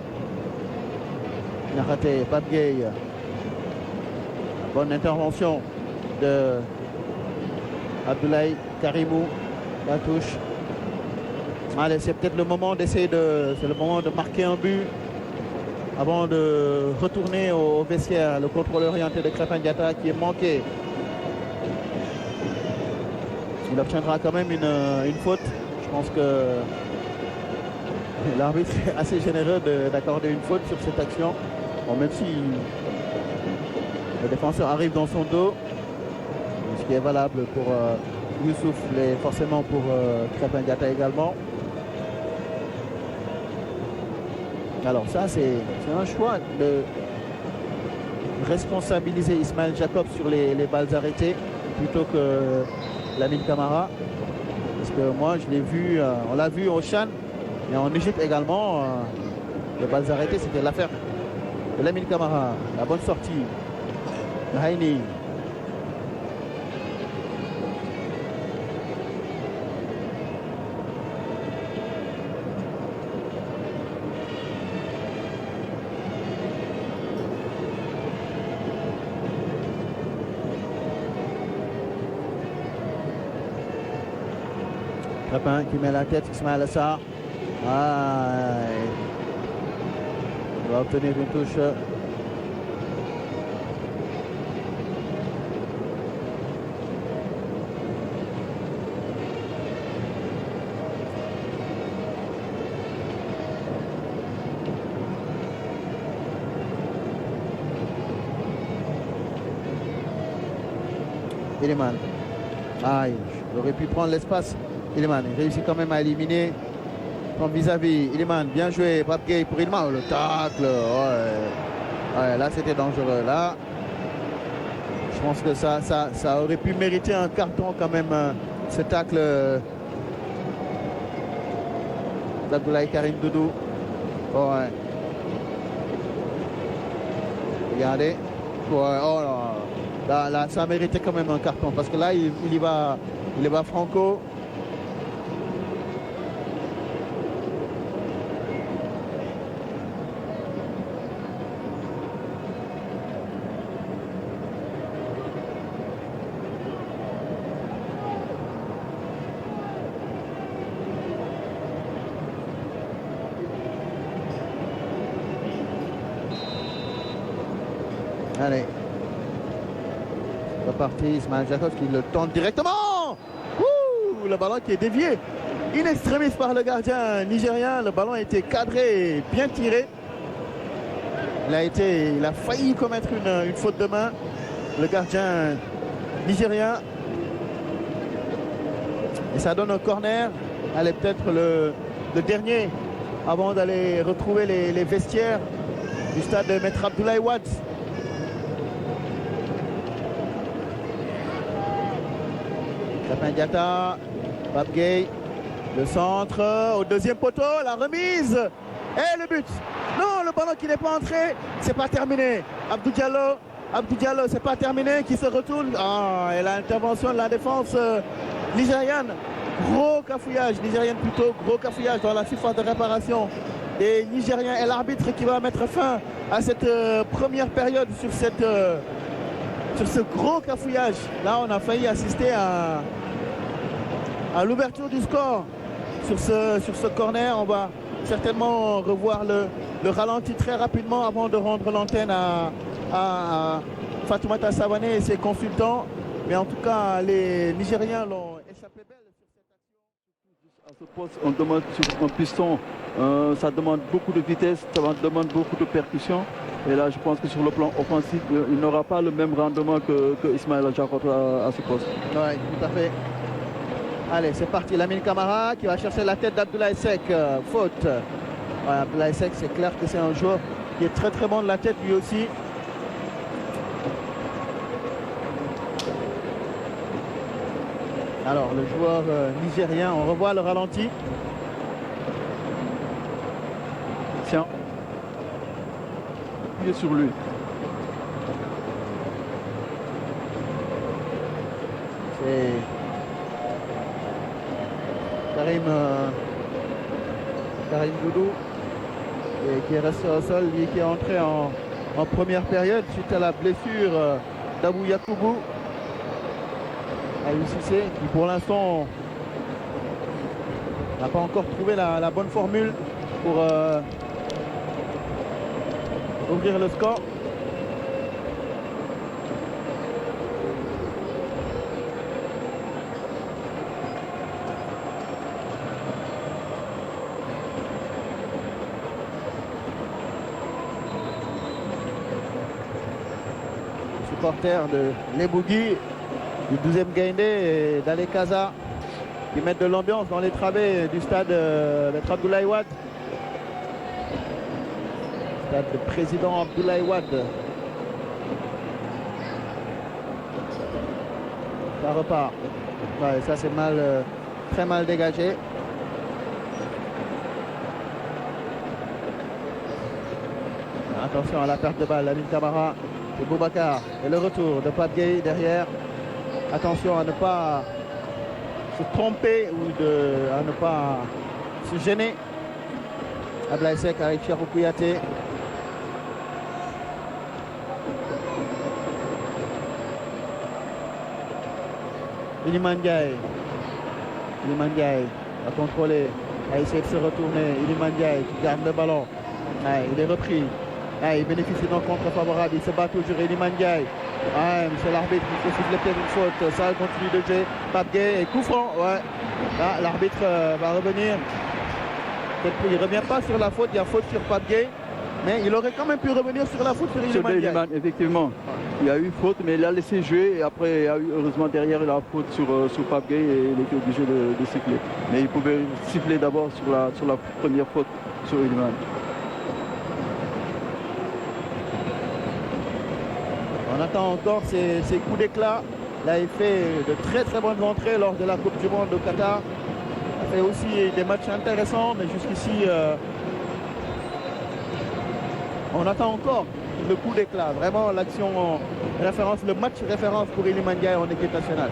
Niakhaté, Pape Gueye. Bonne intervention de Abdoulaye Karimou. La touche. Allez, c'est peut-être le moment d'essayer c'est le moment de marquer un but avant de retourner au vestiaire. Le contrôle orienté de Krépin Diatta qui est manqué. Il obtiendra quand même une faute. Je pense que l'arbitre est assez généreux d'accorder une faute sur cette action. Bon, même si le défenseur arrive dans son dos, ce qui est valable pour Youssouf, mais forcément pour Krépin Diatta également. Alors ça, c'est un choix de responsabiliser Ismaël Jakobs sur les balles arrêtées plutôt que Lamine Camara. Parce que moi, je l'ai vu, on l'a vu au Chan, mais en Égypte également, les balles arrêtées, c'était l'affaire de Lamine Camara. La bonne sortie de Haïni. Crépin qui met la tête, Ismaël Assar. Il va obtenir une touche. Iliman. Il aurait pu prendre l'espace. Iliman réussit quand même à éliminer son vis-à-vis. Iliman, bien joué. Pape Gueye pour Iliman. Le tacle. Ouais, là, c'était dangereux. Là, je pense que ça aurait pu mériter un carton quand même, ce tacle d'Abdoulaye Karim Doudou. Ouais. Regardez. Ouais, oh là, ça méritait quand même un carton. Parce que là, il y va franco. Allez. C'est parti, Ismaël Jakobs qui le tente directement. Le ballon qui est dévié in extremis par le gardien nigérien. Le ballon a été cadré, bien tiré. Il a failli commettre une faute de main. Le gardien nigérien. Et ça donne un corner. Allez, peut-être le dernier avant d'aller retrouver les vestiaires du stade de Maître Abdoulaye Wade. Krépin Diatta, Pape Gueye, le centre au deuxième poteau, la remise et le but. Non, le ballon qui n'est pas entré, c'est pas terminé. Abdou Diallo, c'est pas terminé, qui se retourne. Et l'intervention de la défense nigériane. Gros cafouillage, nigérienne plutôt, gros cafouillage dans la surface de réparation des Nigériens et l'arbitre qui va mettre fin à cette première période sur ce gros cafouillage. Là, on a failli assister à l'ouverture du score sur ce corner. On va certainement revoir le ralenti très rapidement avant de rendre l'antenne à Fatoumata Savané et ses consultants. Mais en tout cas, les Nigériens l'ont échappé belle sur cette action. À ce poste, on demande sur un piston, ça demande beaucoup de vitesse, ça demande beaucoup de percussion. Et là, je pense que sur le plan offensif, il n'aura pas le même rendement que Ismaël Jakobs à ce poste. Oui, tout à fait. Allez, c'est parti. Lamine Camara qui va chercher la tête d'Abdoulaye Seck. Faute. Ouais, Abdoulaye Seck, c'est clair que c'est un joueur qui est très très bon de la tête lui aussi. Alors, le joueur nigérien, on revoit le ralenti. Tiens. Il est sur lui. C'est Karim Karim Goudou, et qui est resté au sol, lui qui est entré en première période suite à la blessure d'Abou Yakoubou. Aliou Cissé qui pour l'instant n'a pas encore trouvé la bonne formule pour ouvrir le score. Supporters de Lebougui, du 12e Gaindé et d'Ale Kaza qui mettent de l'ambiance dans les travées du stade Maître Abdoulaye Wade. Stade de président Abdoulaye Wade. Ça repart. Ouais, ça c'est mal, très mal dégagé. Attention à la perte de balle, Lamine Camara. C'est Boubacar. Et le retour de Pape Gueye derrière. Attention à ne pas se tromper ou à ne pas se gêner. Ablaye Seck avec Cheikhou Kouyaté. Iliman Ndiaye. Iliman Ndiaye va contrôler, a essayé de se retourner. Iliman Ndiaye qui garde le ballon. Ouais, il est repris. Ouais, il bénéficie d'un contre favorable. Il se bat toujours. Iliman Ndiaye. Ouais, c'est l'arbitre qui fait siffler peut-être une faute. Ça continue de jouer. Pape Gueye et coup franc. Ouais. Là, l'arbitre va revenir. Il ne revient pas sur la faute. Il y a faute sur Pape Gueye. Mais il aurait quand même pu revenir sur la faute sur Iliman Ndiaye. Effectivement. Il y a eu faute, mais il a laissé jouer. Et après, il y a eu, heureusement, derrière, il a faute sur Pape Gueye et il était obligé de siffler. Mais il pouvait siffler d'abord sur la première faute sur Iliman. On attend encore ces coups d'éclat. Là, il fait de très très bonnes entrées lors de la Coupe du Monde au Qatar. Il fait aussi des matchs intéressants, mais jusqu'ici, on attend encore le coup d'éclat. Vraiment l'action référence, le match référence pour Iliman Ndiaye en équipe nationale.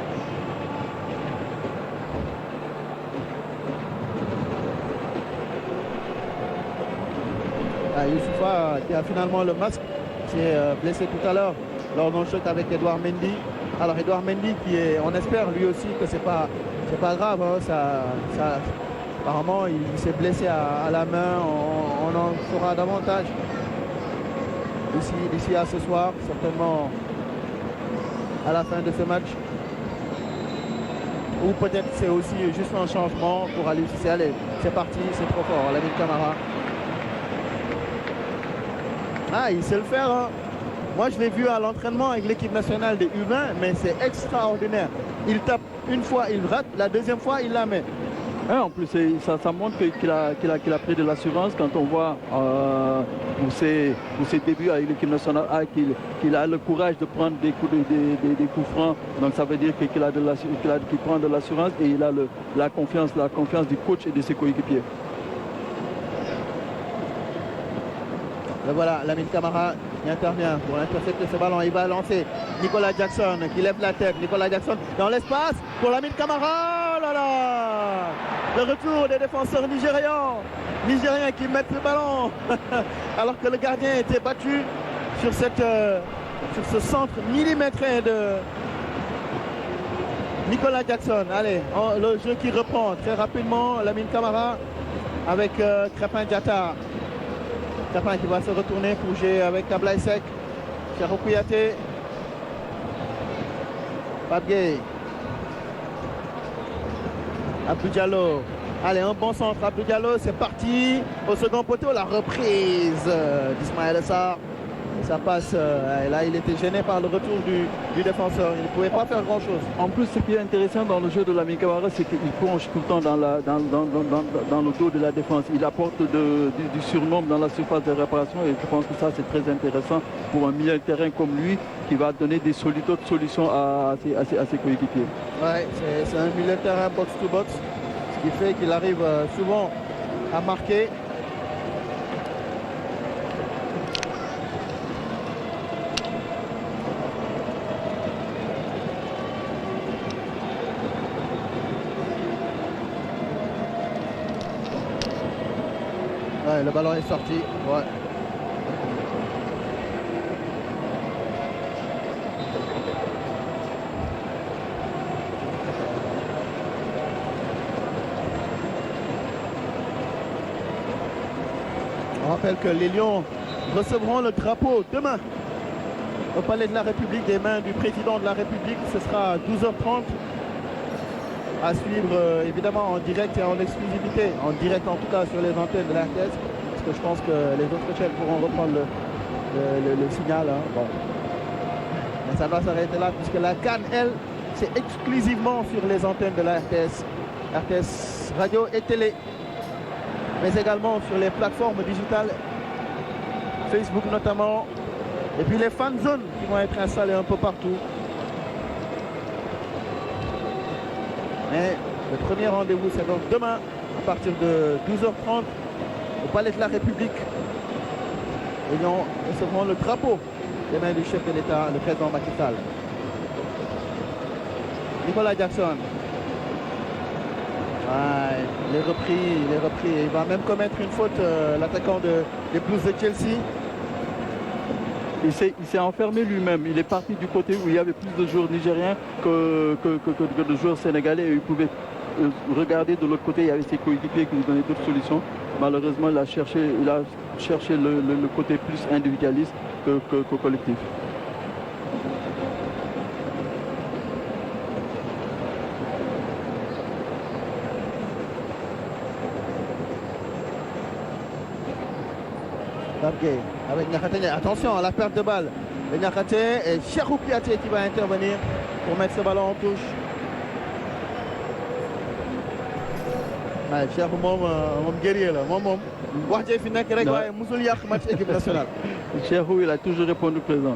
Youssoufa qui a finalement le masque, s'est blessé tout à l'heure lors d'un choc avec Edouard Mendy. Alors Edouard Mendy qui est, on espère lui aussi que c'est pas grave, hein, apparemment il s'est blessé à la main, on en saura davantage d'ici à ce soir, certainement à la fin de ce match. Ou peut-être c'est aussi juste un changement pour Aliou Cissé. Allez, c'est parti, c'est trop fort, Lamine Camara. Ah, il sait le faire, hein. Moi, je l'ai vu à l'entraînement avec l'équipe nationale des U20, mais c'est extraordinaire. Il tape une fois, il rate, la deuxième fois, il la met. Ouais, en plus, ça montre qu'il a pris de l'assurance quand on voit pour ses débuts avec l'équipe nationale A qu'il a le courage de prendre des coups francs. Donc ça veut dire qu'il prend de l'assurance et il a la confiance du coach et de ses coéquipiers. Et voilà, Lamine Camara qui intervient pour intercepter ce ballon. Il va lancer Nicolas Jackson qui lève la tête. Nicolas Jackson dans l'espace pour Lamine Camara. Oh là là, le retour des défenseurs nigériens qui mettent le ballon alors que le gardien était battu sur ce centre millimétré de Nicolas Jackson. Allez, le jeu qui reprend très rapidement. Lamine Camara avec Crépin Diatta. Crépin qui va se retourner pour jouer avec Ablaye Seck. Cheikhou Kouyaté. Pape Gueye. Abdou Diallo. Allez, un bon centre. Abdou Diallo, c'est parti. Au second poteau, la reprise d'Ismaël Sarr. Ça passe. Et là, il était gêné par le retour du défenseur. Il ne pouvait pas faire grand-chose. En plus, ce qui est intéressant dans le jeu de Lamine Camara, c'est qu'il plonge tout le temps dans le dos de la défense. Il apporte du surnombre dans la surface de réparation et je pense que ça, c'est très intéressant pour un milieu de terrain comme lui qui va donner d'autres solutions à ses coéquipiers. Ouais, c'est un milieu de terrain box-to-box, ce qui fait qu'il arrive souvent à marquer. Ouais, le ballon est sorti. Ouais. On rappelle que les Lions recevront le drapeau demain au Palais de la République des mains du président de la République. Ce sera à 12h30 à suivre évidemment en direct et en exclusivité, en direct en tout cas sur les antennes de la RTS, parce que je pense que les autres chaînes pourront reprendre le signal. Hein. Bon. Mais ça va s'arrêter là puisque la CAN, elle, c'est exclusivement sur les antennes de la RTS, RTS radio et télé, mais également sur les plateformes digitales, Facebook notamment, et puis les fan zones qui vont être installées un peu partout. Mais le premier rendez-vous, c'est donc demain, à partir de 12h30, au Palais de la République. Et nous recevrons le drapeau des mains du chef de l'État, le président Macky Sall. Nicolas Jackson. Ouais, il est repris. Il va même commettre une faute, l'attaquant des Blues de Chelsea. Il s'est enfermé lui-même. Il est parti du côté où il y avait plus de joueurs nigériens que de joueurs sénégalais. Et il pouvait regarder de l'autre côté, il y avait ses coéquipiers qui lui donnaient d'autres solutions. Malheureusement, il a cherché le côté plus individualiste que collectif. Babgay avec Niakhaté. Attention à la perte de balle de Niakhaté et Cheikhou Kouyaté qui va intervenir pour mettre ce ballon en touche. Ouais, Cheikhou moom guerrier la moom wax jee fi nekk rek waaye musul yàq match équipe nationale. Cheikhou, il a toujours répondu présent.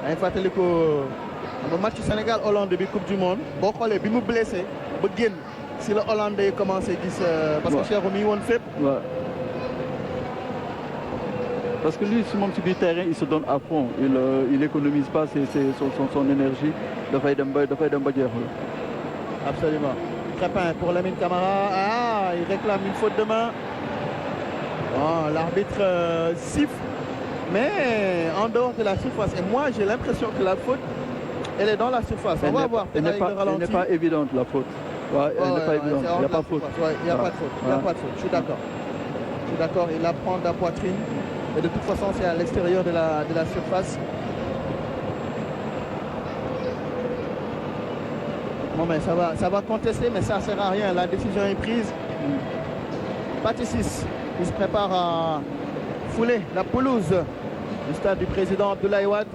ay fàttali ko match Sénégal Hollande bi Coupe du Monde boo xoolee bi mu blessé ba génn si la Hollande yi commencé gis parce que Cheikhou mi ngi woon fépp. Parce que lui, sur du terrain, il se donne à fond. Il n'économise pas son énergie. Absolument. Crépin pour Lamine Camara. Ah, il réclame une faute de main. Oh, l'arbitre siffle, mais en dehors de la surface. Et moi, j'ai l'impression que la faute, elle est dans la surface. On va voir. Elle n'est pas évidente, la faute. Ouais, elle n'est pas évidente. Il n'y a pas de faute. Il n'y a pas de faute. Il n'y a pas de faute. Je suis d'accord. Il la prend de la poitrine. Et de toute façon, c'est à l'extérieur de la surface. Bon, mais ça va contester, mais ça ne sert à rien. La décision est prise. Patissis, il se prépare à fouler la pelouse du stade du président Abdoulaye Wade.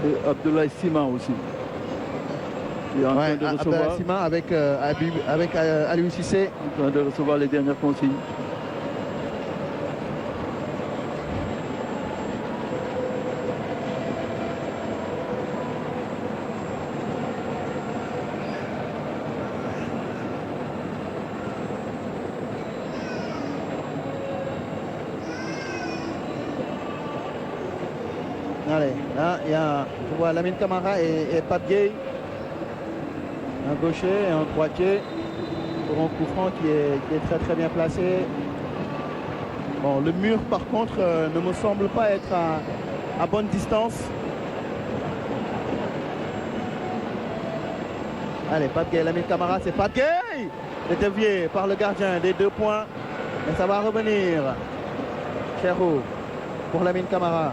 Et Abdoulaye Sima aussi. Il est en train de recevoir. Sima avec Aliou Cissé. En train de recevoir les dernières consignes. Allez, là, il y a, je vois Lamine Camara et Pape Gueye. Un gaucher et un droitier pour un coup franc qui est très très bien placé. Bon, le mur par contre ne me semble pas être à bonne distance. Allez, Pape Gueye, Lamine Camara, c'est Pape Gueye. C'est dévié par le gardien des 2 points. Mais ça va revenir. Cheikhou pour Lamine Camara.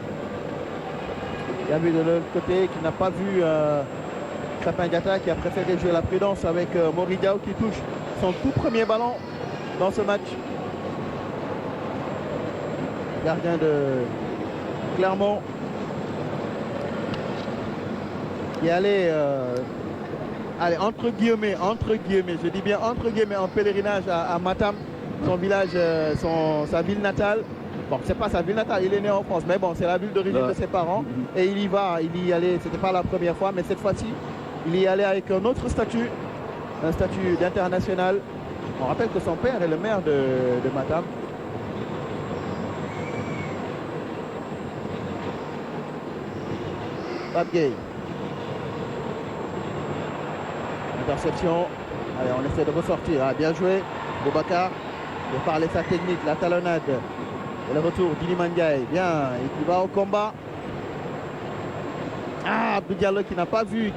Il y a vu de l'autre côté qui n'a pas vu Crépin Diatta qui a préféré jouer la prudence avec Mori Diaw qui touche son tout premier ballon dans ce match. Gardien de Clermont qui est allé entre guillemets, je dis bien entre guillemets, en pèlerinage à Matam, son village, sa ville natale. Bon, c'est pas sa ville natale, il est né en France, mais bon, c'est la ville d'origine de ses parents. Et il y allait, c'était pas la première fois, mais cette fois-ci, il y allait avec un autre statut, un statut d'international. On rappelle que son père est le maire de Matam. Pape Gueye. Interception Allez, on essaie de ressortir. Ah, bien joué. Boubacar. De parler sa technique, la talonnade. Et le retour d'Iliman Ndiaye. Bien. Et qui va au combat. Ah, Abdou Diallo qui n'a pas vu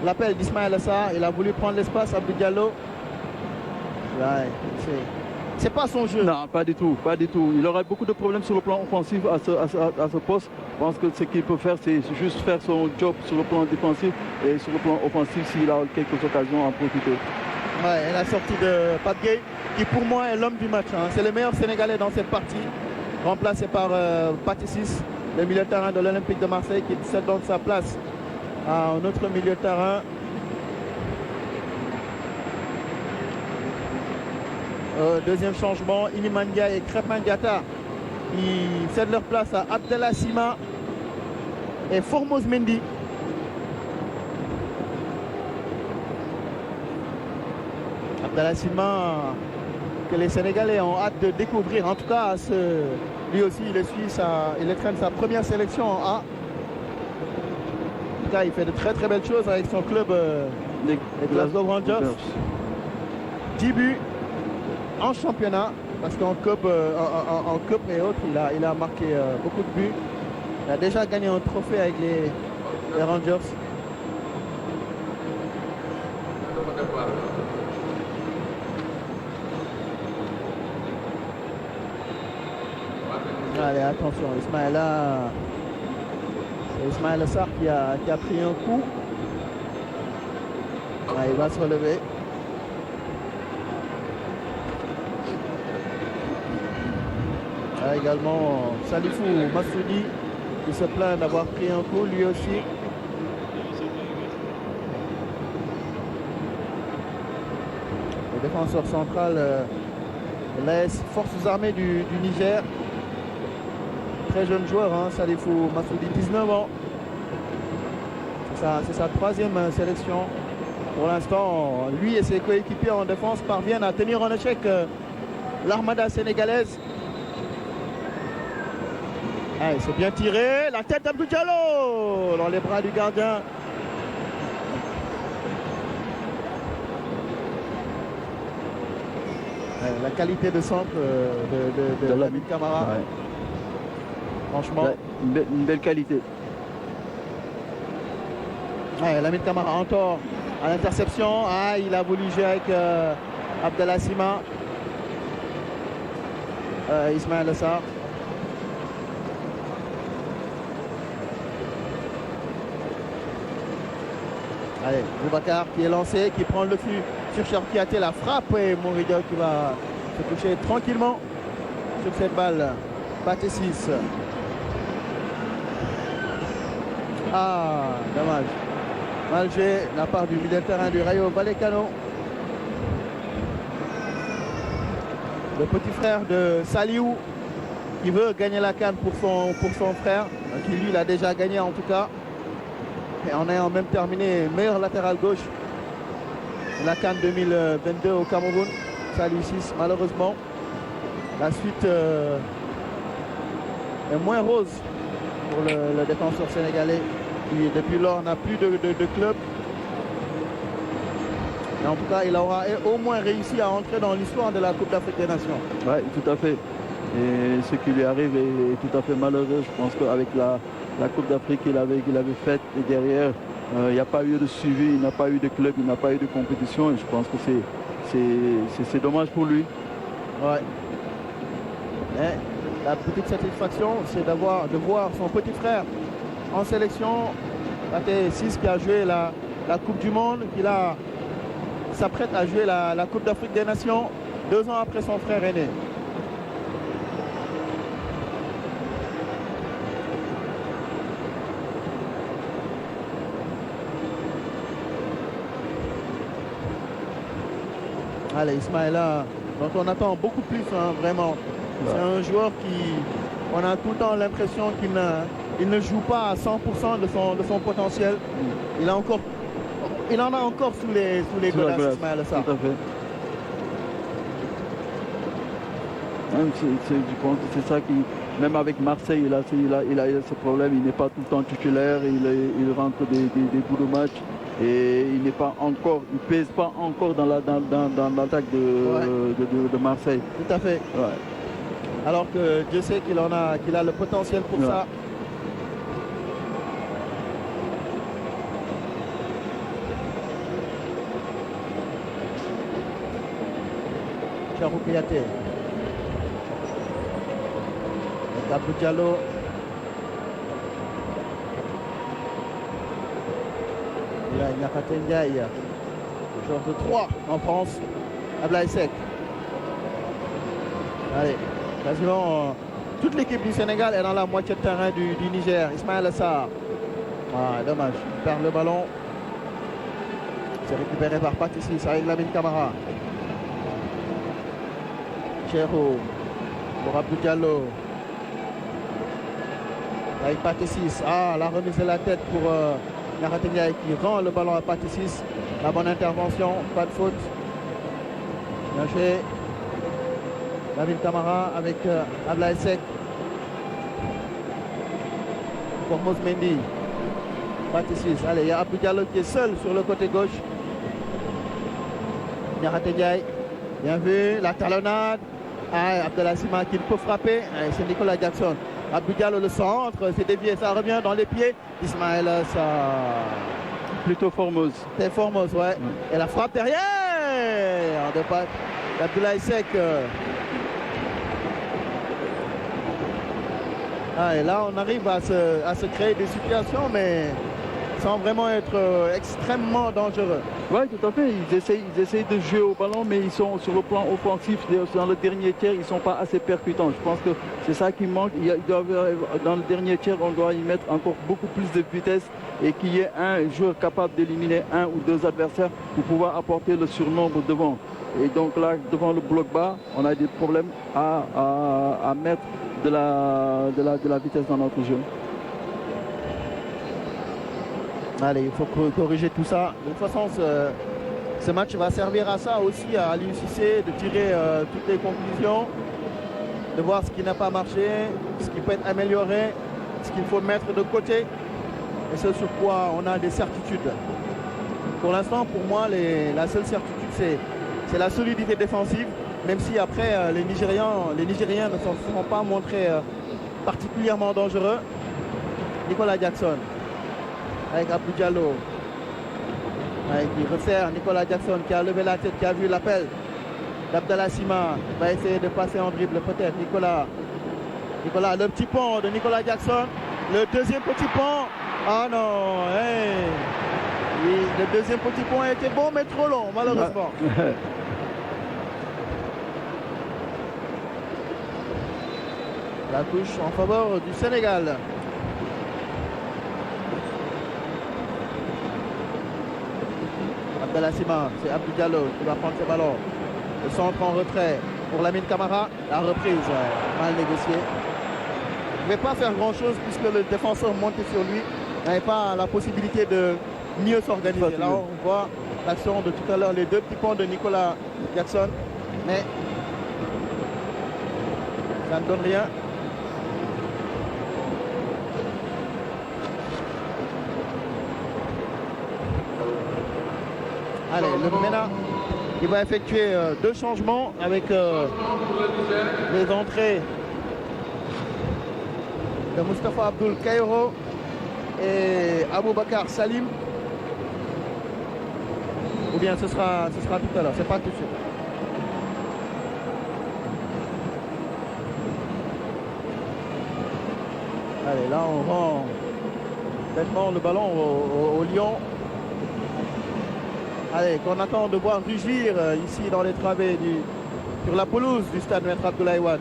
l'appel d'Ismaël Assar. Il a voulu prendre l'espace, Abdou Diallo. Ouais, c'est pas son jeu. Non, pas du tout, pas du tout. Il aura beaucoup de problèmes sur le plan offensif à ce poste. Je pense que ce qu'il peut faire, c'est juste faire son job sur le plan défensif et sur le plan offensif s'il a quelques occasions à en profiter. Ouais, et la sortie de Pape Gueye, qui pour moi est l'homme du match. Hein. C'est le meilleur Sénégalais dans cette partie, remplacé par Pathé Ciss, le milieu de terrain de l'Olympique de Marseille, qui cède donc sa place à un autre milieu de terrain. Deuxième changement, Iliman Ndiaye et Krépin Diatta qui cèdent leur place à Abdallah Sima et Formose Mendy. Abdallah Sima que les Sénégalais ont hâte de découvrir. En tout cas, lui aussi, il entraîne sa première sélection en A. En tout cas, il fait de très très belles choses avec son club les Glasgow Rangers. 10 buts en championnat, parce qu'en coupe et autres, il a marqué beaucoup de buts. Il a déjà gagné un trophée avec les Rangers. Allez, attention, c'est Ismaël Assar qui a pris un coup. Ah, il va se relever. Ah, également Salifou Massoudi qui se plaint d'avoir pris un coup lui aussi. Le défenseur central l'AS Forces Armées du Niger. Très jeune joueur, hein, Salifou Massoudi, 19 ans. C'est sa troisième sélection. Pour l'instant, lui et ses coéquipiers en défense parviennent à tenir en échec l'armada sénégalaise. Allez, c'est bien tiré. La tête d'Abdou Diallo dans les bras du gardien. Allez, la qualité de centre de Lamine Camara. Ouais. Franchement. Ouais, une belle qualité. Ouais, Lamine Camara en tort à l'interception. Ah, il a voulu jouer avec Abdallah Sima. Ismaël Assar. Allez, Boubacar qui est lancé, qui prend le flux sur Cherpiaté, la frappe et Moridio qui va se coucher tranquillement sur cette balle. Pathé Ciss. Ah, dommage. Mal joué de la part du milieu de terrain du Rayo Vallecano. Le petit frère de Saliou qui veut gagner la CAN pour son frère, qui lui l'a déjà gagné en tout cas. Et en ayant même terminé meilleur latéral gauche de la CAN 2022 au Cameroun. Saliou Ciss, malheureusement. La suite est moins rose pour le défenseur sénégalais qui depuis lors n'a plus de club. Et en tout cas, il aura au moins réussi à entrer dans l'histoire de la Coupe d'Afrique des Nations. Oui, tout à fait. Et ce qui lui arrive est tout à fait malheureux. Je pense qu'avec la Coupe d'Afrique qu'il avait faite et derrière, il n'y a pas eu de suivi, il n'a pas eu de club, il n'a pas eu de compétition. Et je pense que c'est dommage pour lui. Ouais. Mais la petite satisfaction, c'est de voir son petit frère en sélection. Pathé Ciss qui a joué la Coupe du Monde, qui s'apprête à jouer la Coupe d'Afrique des Nations 2 ans après son frère aîné. Allez, Ismaïla, dont on attend beaucoup plus, hein, vraiment. C'est un joueur on a tout le temps l'impression qu'il ne joue pas à 100% de son potentiel. Il en a encore sous les godasses, Ismaël Assar. Tout à fait. Je pense que c'est ça même avec Marseille, il a ce problème. Il n'est pas tout le temps titulaire. Il rentre des bouts de match. Et il n'est pas encore, il pèse pas encore dans l'attaque de Marseille. Tout à fait. Ouais. Alors que Dieu sait qu'il a le potentiel pour ça. Cheikhou Kouyaté. Abdou Diallo. Là, Niakhaté Ndiaye, joueur de 3 en France. Ablaye Seck. Allez, quasiment toute l'équipe du Sénégal est dans la moitié de terrain du Niger. Ismaïla Sarr. Ah, dommage, il perd le ballon. C'est récupéré par Patissis avec Lamine Camara. Cheikhou pour Abdou Diallo. Avec Patissis. Ah, la remise de la tête pour Niakhaté Ndiaye qui rend le ballon à Patissis. La bonne intervention, pas de faute. Bien joué. Lamine Camara avec Ablaye Seck. Pour Mosmendi. Patissis. Allez, il y a Abdou Diallo qui est seul sur le côté gauche. Niakhaté Ndiaye. Bien vu. La talonnade. Ah, Abdallah Sima qui ne peut frapper. C'est Nicolas Jackson. Abdou Diallo le centre. C'est dévié. Ça revient dans les pieds. Ismaïla Sarr. Plutôt Formose. C'est Formose, ouais. Et la frappe derrière. De pas. Abdoulaye Seck. Ah, et là, on arrive à se créer des situations, mais sans vraiment être extrêmement dangereux. Oui, tout à fait. Ils essayent de jouer au ballon, mais ils sont sur le plan offensif, dans le dernier tiers, ils ne sont pas assez percutants. Je pense que c'est ça qui manque. Dans le dernier tiers, on doit y mettre encore beaucoup plus de vitesse et qu'il y ait un joueur capable d'éliminer un ou deux adversaires pour pouvoir apporter le surnombre devant. Et donc là, devant le bloc bas, on a des problèmes à mettre de la vitesse dans notre jeu. Allez, il faut corriger tout ça. De toute façon, ce match va servir à ça aussi, à Aliou Cissé, de tirer toutes les conclusions, de voir ce qui n'a pas marché, ce qui peut être amélioré, ce qu'il faut mettre de côté, et ce sur quoi on a des certitudes. Pour l'instant, pour moi, la seule certitude, c'est la solidité défensive, même si après, les Nigériens ne s'en sont pas montrés particulièrement dangereux. Nicolas Jackson. Avec Abdou Diallo. Il resserre Nicolas Jackson qui a levé la tête, qui a vu l'appel d'Abdallah Sima. Il va essayer de passer en dribble peut-être. Nicolas, le petit pont de Nicolas Jackson. Le deuxième petit pont. Ah non. Oui, le deuxième petit pont a été bon mais trop long malheureusement. La touche en faveur du Sénégal. Abdallah Sima, c'est Abdou Diallo qui va prendre ses ballons. Le centre en retrait pour Lamine Camara. La reprise, mal négociée. Il ne pouvait pas faire grand chose puisque le défenseur montait sur lui. Il n'avait pas la possibilité de mieux s'organiser. Là, on voit l'action de tout à l'heure, les deux petits ponts de Nicolas Jackson. Mais ça ne donne rien. Allez, le MENA qui va effectuer deux changements avec les entrées de Moustapha Abdoul Kairo et Aboubakar Salim. Ou bien ce sera tout à l'heure, c'est pas tout de suite. Allez, là on rend nettement le ballon au Lyon. Allez, qu'on attend de voir rugir ici dans les travées sur la pelouse du stade Maître Abdoulaye Wade.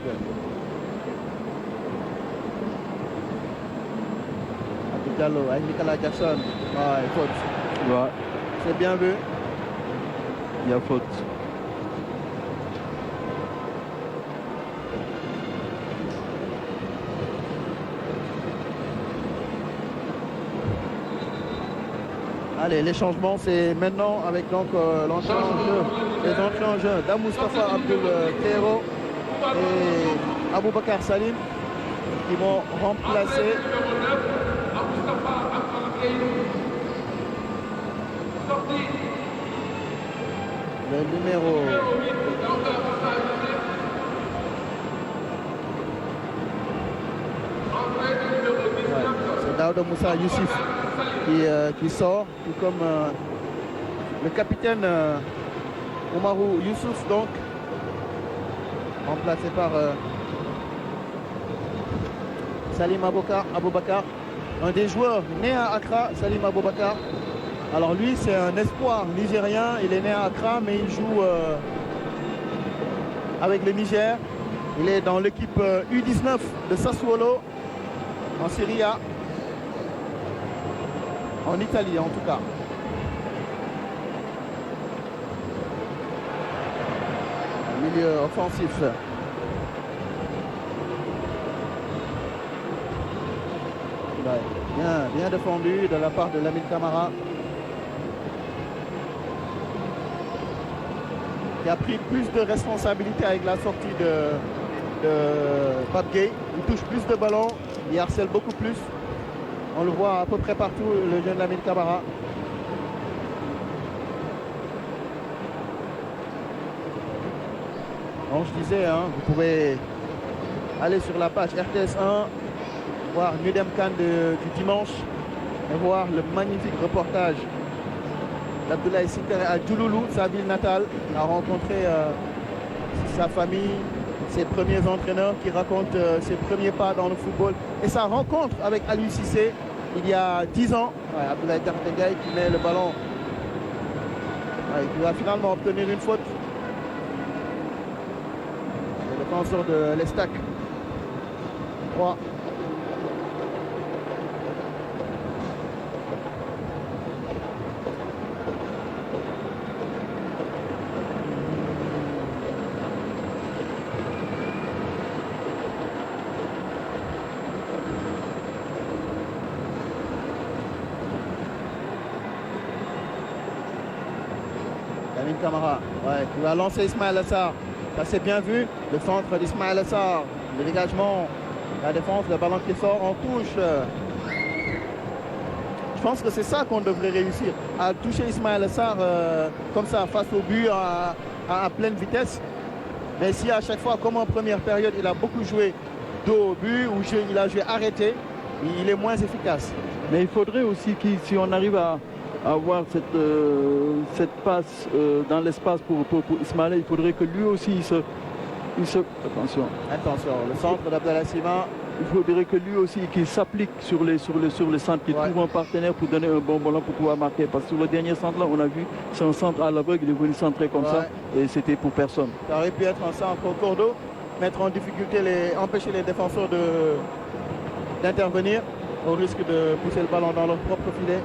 Abdou Diallo avec Nicolas Jackson. Ah, il faute. Ouais. C'est bien vu. Il y a faute. Allez, les changements, c'est maintenant avec donc l'entrée en jeu, les entrées en jeu d'Amoustapha Abdoul Kairo et Aboubakar Salim. qui vont remplacer le numéro. Ouais, c'est Daouda Moussa Youssouf qui sort, tout comme le capitaine Oumarou Youssouf, donc remplacé par Salim Aboubakar, un des joueurs nés à Accra, Salim Aboubakar. Alors lui, c'est un espoir nigérien, il est né à Accra, mais il joue avec le Niger. Il est dans l'équipe U19 de Sassuolo, en Serie A, en Italie en tout cas. Milieu offensif. Bien défendu de la part de Lamine Camara, qui a pris plus de responsabilités avec la sortie de Pape Gueye. Il touche plus de ballons, il harcèle beaucoup plus. On le voit à peu près partout, le jeune Lamine Camara. Donc je disais, hein, vous pouvez aller sur la page RTS 1, voir Nudem Khan du dimanche et voir le magnifique reportage d'Abdoulaye Sintere à Djouloulou, sa ville natale. Il a rencontré sa famille, ses premiers entraîneurs, qui racontent ses premiers pas dans le football. Et sa rencontre avec Aliou Cissé il y a 10 ans. Ouais, Abdoulaye Tartengaï qui met le ballon. Ouais, il va finalement obtenir une faute. Le défenseur de l'Estac. 3. Lamine Camara, ouais, qui va lancer Ismaël Assar. Ça c'est bien vu. Le centre d'Ismaël Assar. Le dégagement, la défense, le ballon qui sort en touche. Je pense que c'est ça qu'on devrait réussir. À toucher Ismaël Assar comme ça, face au but, à pleine vitesse. Mais si à chaque fois, comme en première période, il a beaucoup joué dos au but, ou il a joué arrêté, il est moins efficace. Mais il faudrait aussi que si on arrive à avoir cette passe dans l'espace pour Ismaël, il faudrait que lui aussi attention, le centre d'Abdallah Sima. Il faudrait que lui aussi qu'il s'applique sur les centres, qu'il trouve un partenaire pour donner un bon ballon pour pouvoir marquer. Parce que sur le dernier centre là, on a vu, c'est un centre à l'aveugle, il est venu centrer comme ça et c'était pour personne. Ça aurait pu être un centre au cordeau, mettre en difficulté, empêcher les défenseurs d'intervenir au risque de pousser le ballon dans leur propre filet.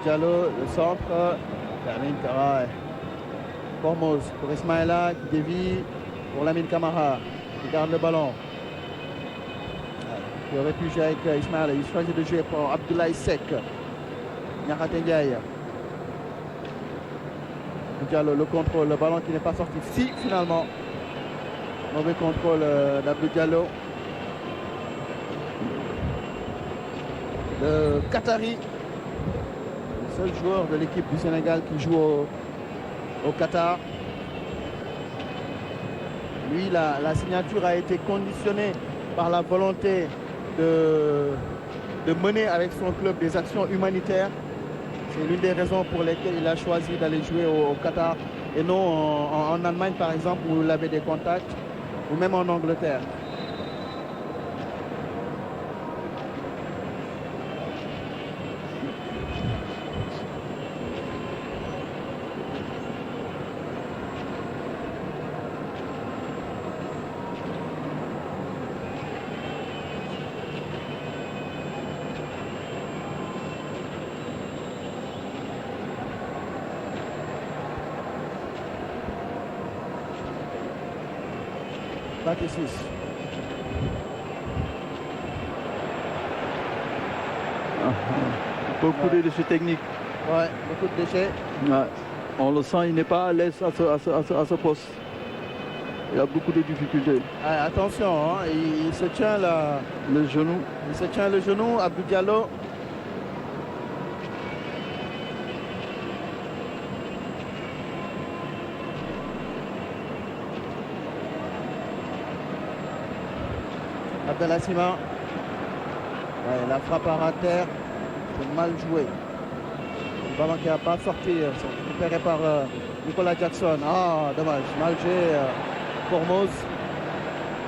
Diallo, le centre, Lamine Camara, Formose pour Ismaïla qui dévie pour Lamine Camara, qui garde le ballon. Il aurait pu jouer avec Ismaïla, il choisit de jouer pour Abdoulaye Seck. Niakhaté Ndiaye. Diallo, le contrôle, le ballon qui n'est pas sorti. Si, finalement, mauvais contrôle d'Abdou Diallo. Le Qatari. Seul joueur de l'équipe du Sénégal qui joue au Qatar. Lui, la signature a été conditionnée par la volonté de mener avec son club des actions humanitaires. C'est l'une des raisons pour lesquelles il a choisi d'aller jouer au Qatar et non en Allemagne par exemple où il avait des contacts, ou même en Angleterre. Beaucoup de déchets techniques. Ouais, beaucoup de déchets. Ouais. On le sent, il n'est pas à l'aise à ce poste. Il a beaucoup de difficultés. Ah, attention, hein, il se tient le genou. Il se tient le genou, Abdou Diallo. Abdallah Sima. Ouais, la frappe à terre. C'est mal joué. Le ballon qui n'a pas sorti. C'est récupéré par Nicolas Jackson. Ah, dommage. Mal joué. Formose.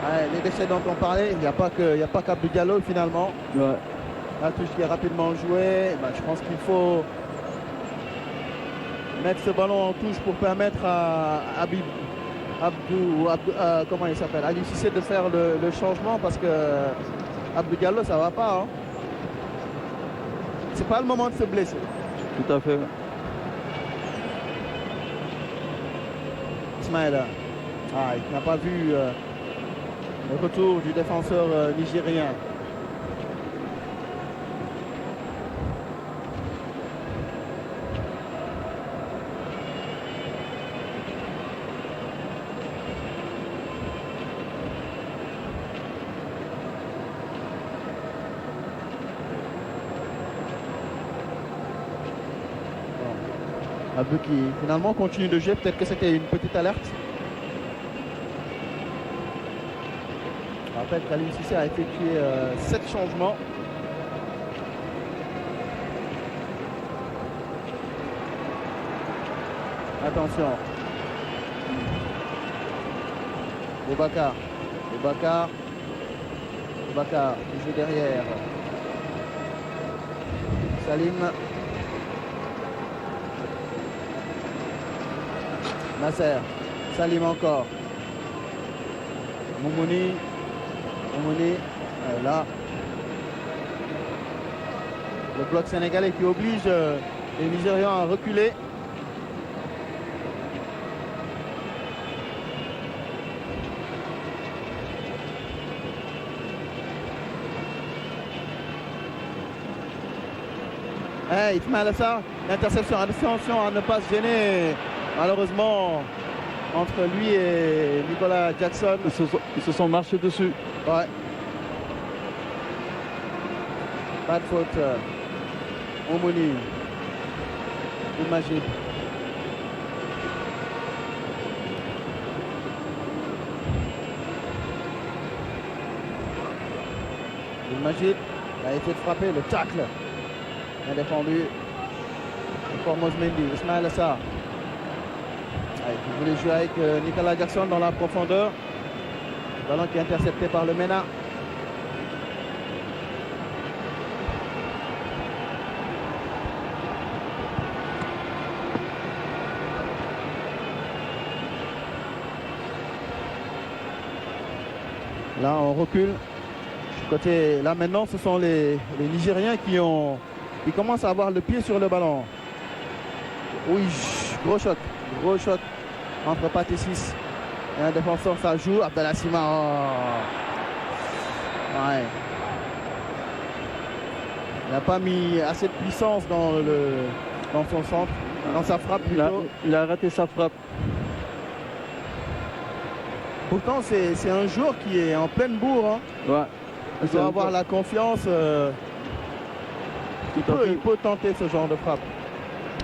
Ouais, les déchets dont on parlait, il n'y a pas qu'Abdou Diallo finalement. Ouais. La touche qui est rapidement jouée. Ben, je pense qu'il faut mettre ce ballon en touche pour permettre à comment il s'appelle, Ali Cissé de faire le changement, parce que Abdou Diallo ça va pas. Hein. C'est pas le moment de se blesser. Tout à fait. Ismaïla. Ah, il n'a pas vu le retour du défenseur nigérien. Abdou qui finalement continue de jouer, peut-être que c'était une petite alerte. Je rappelle qu'Aliou Cissé a effectué 7 changements. Attention. Boubacar. Boubacar qui joue derrière. Salim. Nasser. Salim encore. Moumouni. Là. Le bloc sénégalais qui oblige les Nigérians à reculer. Ismaël Assar, l'interception, attention à ne pas se gêner, malheureusement, entre lui et Nicolas Jackson. Ils se sont marchés dessus. Ouais. Pas de faute. Oumouni. Imagine. Imagine. Il a été frappé, le tacle. Bien défendu. Formose Mendy, Ismaël Assar. Il voulait jouer avec Nicolas Jackson dans la profondeur. Ballon qui est intercepté par le MENA. Là, on recule. Côté, là maintenant, ce sont les Nigériens qui commencent à avoir le pied sur le ballon. Oui, gros shot entre Pathé 6 et un défenseur, ça joue. Abdallah Sima. Ouais. Il n'a pas mis assez de puissance dans son centre, dans sa frappe plutôt. Il a raté sa frappe. Pourtant, c'est un joueur qui est en pleine bourre. Hein. Ouais. Il doit avoir la confiance. Il peut tenter ce genre de frappe.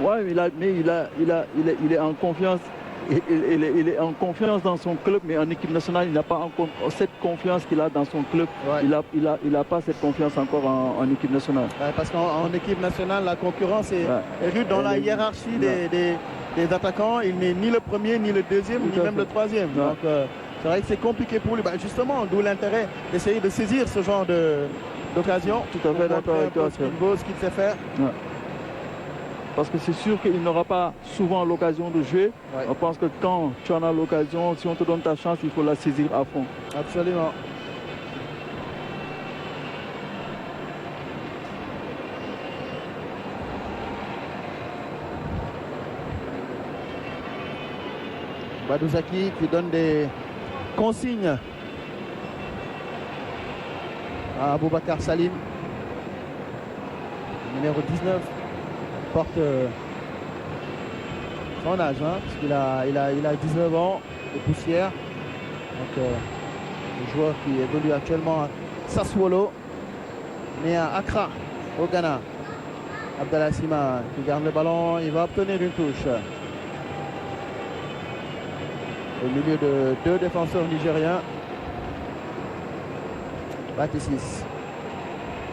Ouais, mais il est en confiance. Il est en confiance dans son club, mais en équipe nationale, il n'a pas encore cette confiance qu'il a dans son club. Ouais. Il a pas cette confiance encore en équipe nationale. Ouais, parce qu'en équipe nationale, la concurrence est rude dans la hiérarchie des attaquants. Il n'est ni le premier, ni le deuxième, ni même le troisième. Ouais. Donc, c'est vrai que c'est compliqué pour lui. Bah, justement, d'où l'intérêt d'essayer de saisir ce genre d'occasion. Tout à fait d'accord avec toi. Ce qu'il sait faire. Ouais. Parce que c'est sûr qu'il n'aura pas souvent l'occasion de jouer. Ouais. On pense que quand tu en as l'occasion, si on te donne ta chance, il faut la saisir à fond. Absolument. Badou Zaki qui donne des consignes à Boubacar Salim. numéro 19, porte son âge, hein, parce qu'il a 19 ans de poussière. Donc, le joueur qui évolue actuellement à Sassuolo, né à Accra, au Ghana. Abdallah Sima qui garde le ballon, il va obtenir une touche. Au milieu de deux défenseurs nigériens. Batissis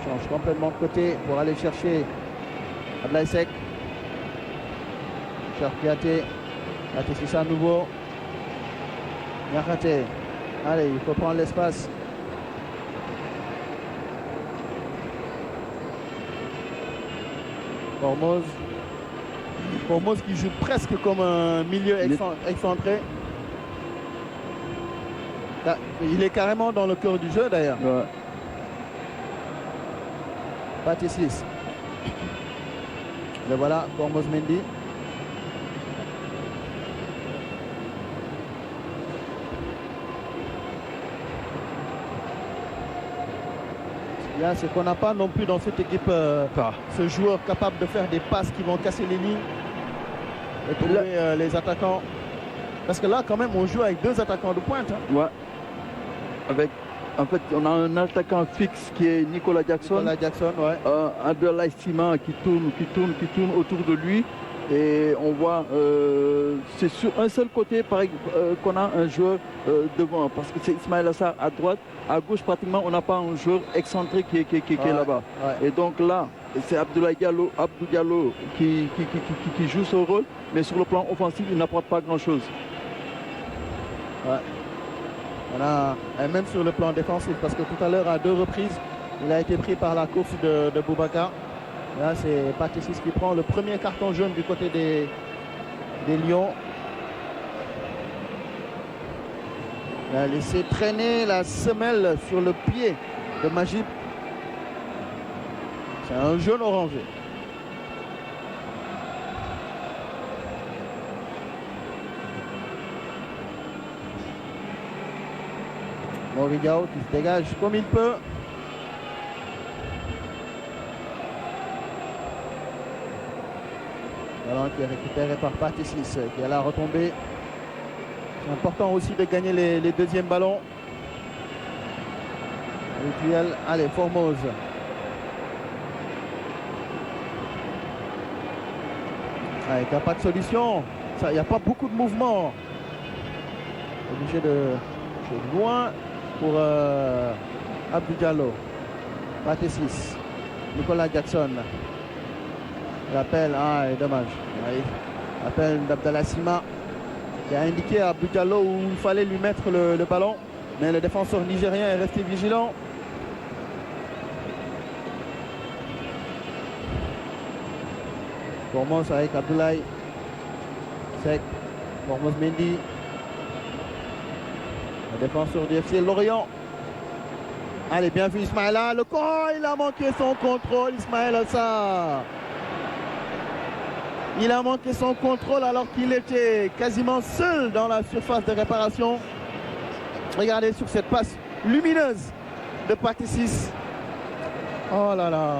change complètement de côté pour aller chercher Ablaï Sek. Charpiaté. Batissis à nouveau. Niakate. Allez, il faut prendre l'espace. Formose qui joue presque comme un milieu excentré. Là, il est carrément dans le cœur du jeu d'ailleurs. Ouais. Batissis. Le voilà, Formose Mendy. C'est qu'on n'a pas non plus dans cette équipe ce joueur capable de faire des passes qui vont casser les lignes et trouver les attaquants. Parce que là, quand même, on joue avec deux attaquants de pointe. Hein. Ouais. En fait, on a un attaquant fixe qui est Nicolas Jackson. Nicolas Jackson, ouais. Abdallah Sima qui tourne autour de lui. Et on voit, c'est sur un seul côté qu'on a un joueur devant. Parce que c'est Ismaël Assar à droite. À gauche, pratiquement, on n'a pas un joueur excentré qui est là-bas. Ouais. Et donc là, c'est Abdou Diallo qui joue ce rôle. Mais sur le plan offensif, il n'apporte pas grand-chose. Ouais. Et même sur le plan défensif, parce que tout à l'heure, à deux reprises, il a été pris par la course de Boubacar. Là, c'est Batissis qui prend le premier carton jaune du côté des Lions. Il a laissé traîner la semelle sur le pied de Magib. C'est un jaune orangé. Morigao qui se dégage comme il peut. Ballon qui est récupéré par Batissis qui est à la retombée. C'est important aussi de gagner les deuxièmes ballons. Rituel, allez, Formose. Il n'y a pas de solution. Il n'y a pas beaucoup de mouvement. Obligé de jouer loin pour Abdou Diallo. Batissis. Nicolas Jackson. L'appel, dommage. L'appel d'Abdallah Sima qui a indiqué à Abdou Diallo où il fallait lui mettre le ballon. Mais le défenseur nigérien est resté vigilant. Formose avec Abdoulaye Sek. Formose Mendy. Le défenseur du FC Lorient. Allez, bien vu Ismaïla. Le corps, il a manqué son contrôle, Ismaël Assar. Il a manqué son contrôle alors qu'il était quasiment seul dans la surface de réparation. Regardez sur cette passe lumineuse de Batissis. Oh là là.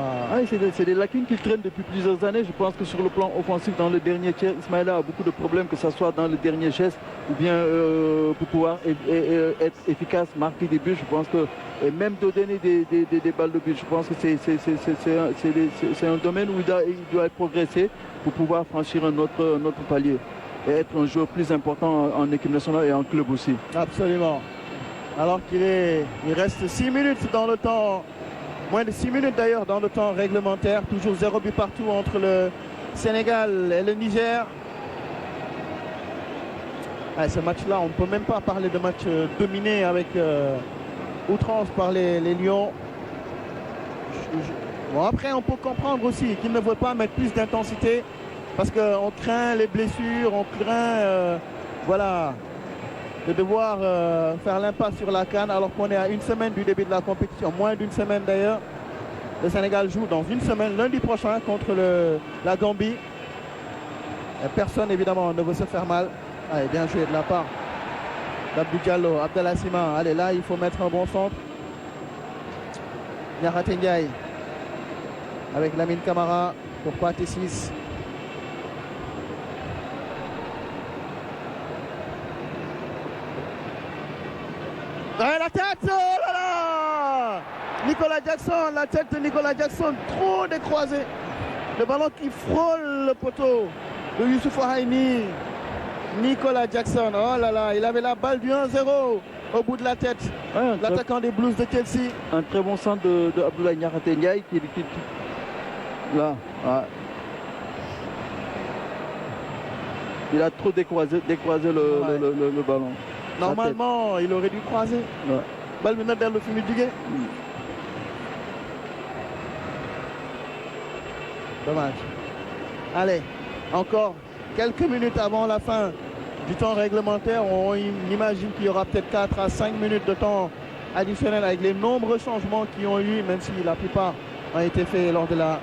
C'est des lacunes qu'il traîne depuis plusieurs années. Je pense que sur le plan offensif, dans le dernier tiers, Ismaïla a beaucoup de problèmes, que ce soit dans le dernier geste ou bien pour pouvoir être efficace, marquer des buts. Je pense que, et même de donner des balles de but, je pense que c'est un domaine où il doit progresser pour pouvoir franchir un autre palier et être un joueur plus important en équipe nationale et en club aussi. Absolument. Alors il reste 6 minutes dans le temps, moins de 6 minutes d'ailleurs dans le temps réglementaire. Toujours 0 but partout entre le Sénégal et le Niger. Ce match-là, on ne peut même pas parler de match dominé avec outrance par les Lions. Bon, après, on peut comprendre aussi qu'ils ne veulent pas mettre plus d'intensité parce qu'on craint les blessures, on craint de devoir faire l'impasse sur la CAN alors qu'on est à une semaine du début de la compétition, moins d'une semaine d'ailleurs. Le Sénégal joue dans une semaine, lundi prochain, contre la Gambie. Et personne, évidemment, ne veut se faire mal. Allez, bien joué de la part d'Abdou Diallo, Abdallah Sima. Allez, là, il faut mettre un bon centre. Niakate Ndiaye. avec Lamine Camara pour Pathé 6. Ouais, la tête, oh là là! Nicolas Jackson, la tête de Nicolas Jackson, trop décroisée. Le ballon qui frôle le poteau de Youssouf Haïmi. Nicolas Jackson, oh là là, il avait la balle du 1-0 au bout de la tête. Ouais, l'attaquant des Blues de Chelsea. Un très bon centre de Abdoulaye Niakhaté Ndiaye qui là. Ouais. Il a trop décroisé le ballon. Normalement, il aurait dû croiser. Ouais. Balle maintenant dans le film du gay. Dommage. Allez, encore quelques minutes avant la fin du temps réglementaire. On imagine qu'il y aura peut-être 4 à 5 minutes de temps additionnel avec les nombreux changements qui ont eu, même si la plupart ont été faits lors de la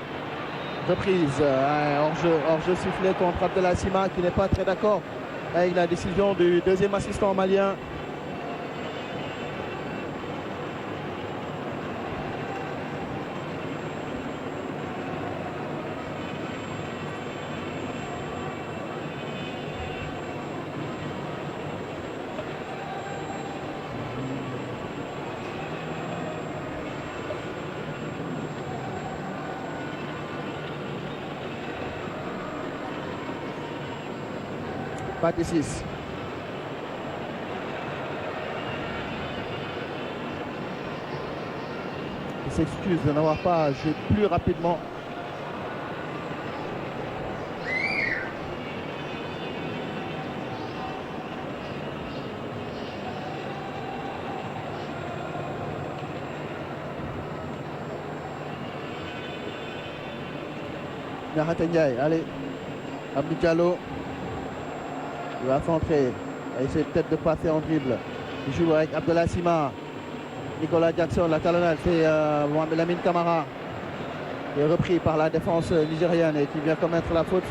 reprise. Hors-jeu sifflé contre Abdallah Sima qui n'est pas très d'accord avec la décision du deuxième assistant malien. Pathé 6. Il s'excuse de n'avoir pas joué plus rapidement. Niakhaté Ndiaye, allez. Abdou Diallo. Il va centrer. Il va essayer peut-être de passer en dribble. Il joue avec Abdallah Sima. Nicolas Jackson, la talonnade, c'est Lamine Camara. Qui est repris par la défense nigériane et qui vient commettre la faute.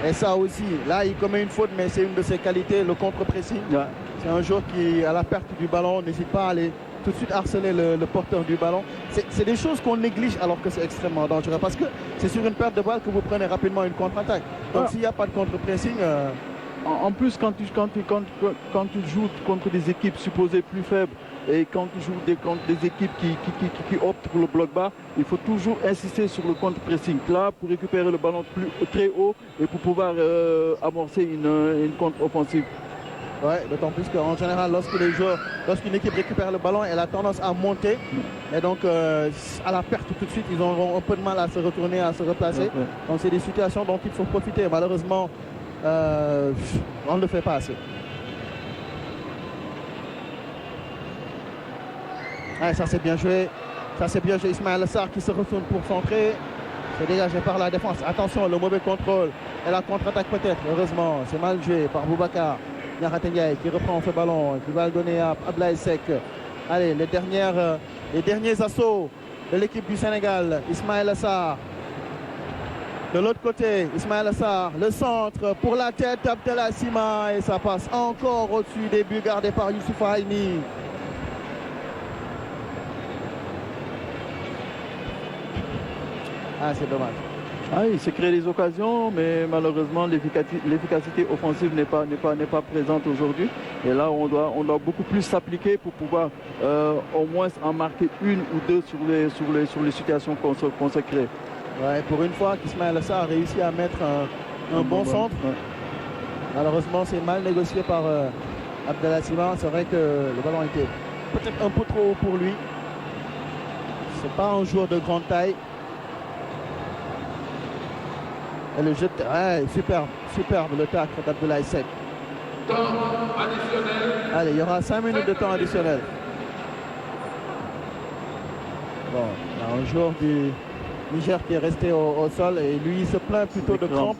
Et ça aussi, là il commet une faute, mais c'est une de ses qualités, le contre-pressing. Ouais. C'est un joueur qui, à la perte du ballon, n'hésite pas à aller tout de suite harceler le porteur du ballon. C'est des choses qu'on néglige alors que c'est extrêmement dangereux parce que c'est sur une perte de balle que vous prenez rapidement une contre-attaque. Donc s'il n'y a pas de contre-pressing... En plus, quand tu joues contre des équipes supposées plus faibles et quand tu joues contre des équipes qui optent pour le bloc bas, il faut toujours insister sur le contre-pressing. Là, pour récupérer le ballon très haut et pour pouvoir amorcer une contre-offensive. Ouais, d'autant plus qu'en général, lorsqu'une équipe récupère le ballon, elle a tendance à monter. Et donc, à la perte tout de suite, ils auront un peu de mal à se retourner, à se replacer. Ouais. Donc, c'est des situations dont il faut profiter. Malheureusement, on ne le fait pas assez. Ouais, ça c'est bien joué. Ça c'est bien joué. Ismaël Sarr qui se retourne pour centrer. C'est dégagé par la défense. Attention, le mauvais contrôle. Et la contre-attaque peut-être. Heureusement, c'est mal joué par Boubacar Niakhaté Ndiaye qui reprend ce ballon et qui va le donner à Ablaye Seck. Allez, les derniers assauts de l'équipe du Sénégal. Ismaël Sarr. De l'autre côté, Ismaël Sarr, le centre pour la tête d'Abdallah Sima et ça passe encore au-dessus des buts gardés par Youssouf Haïmi. Ah, c'est dommage. Ah, il se crée des occasions, mais malheureusement l'efficacité offensive n'est pas présente aujourd'hui. Et là, on doit beaucoup plus s'appliquer pour pouvoir au moins en marquer une ou deux sur les situations qu'on se crée. Ouais, pour une fois qu'Ismaël Sarr a réussi à mettre un bon centre. Ouais. Malheureusement, c'est mal négocié par Abdallah Sima. C'est vrai que le ballon était peut-être un peu trop haut pour lui. C'est pas un joueur de grande taille. Et le jeu, ouais, superbe le tacle d'Abdoulaye Seck. Temps additionnel. Allez, il y aura 5 minutes de temps additionnel. Bon, il y a un joueur du Niger qui est resté au sol et lui il se plaint plutôt de crampes.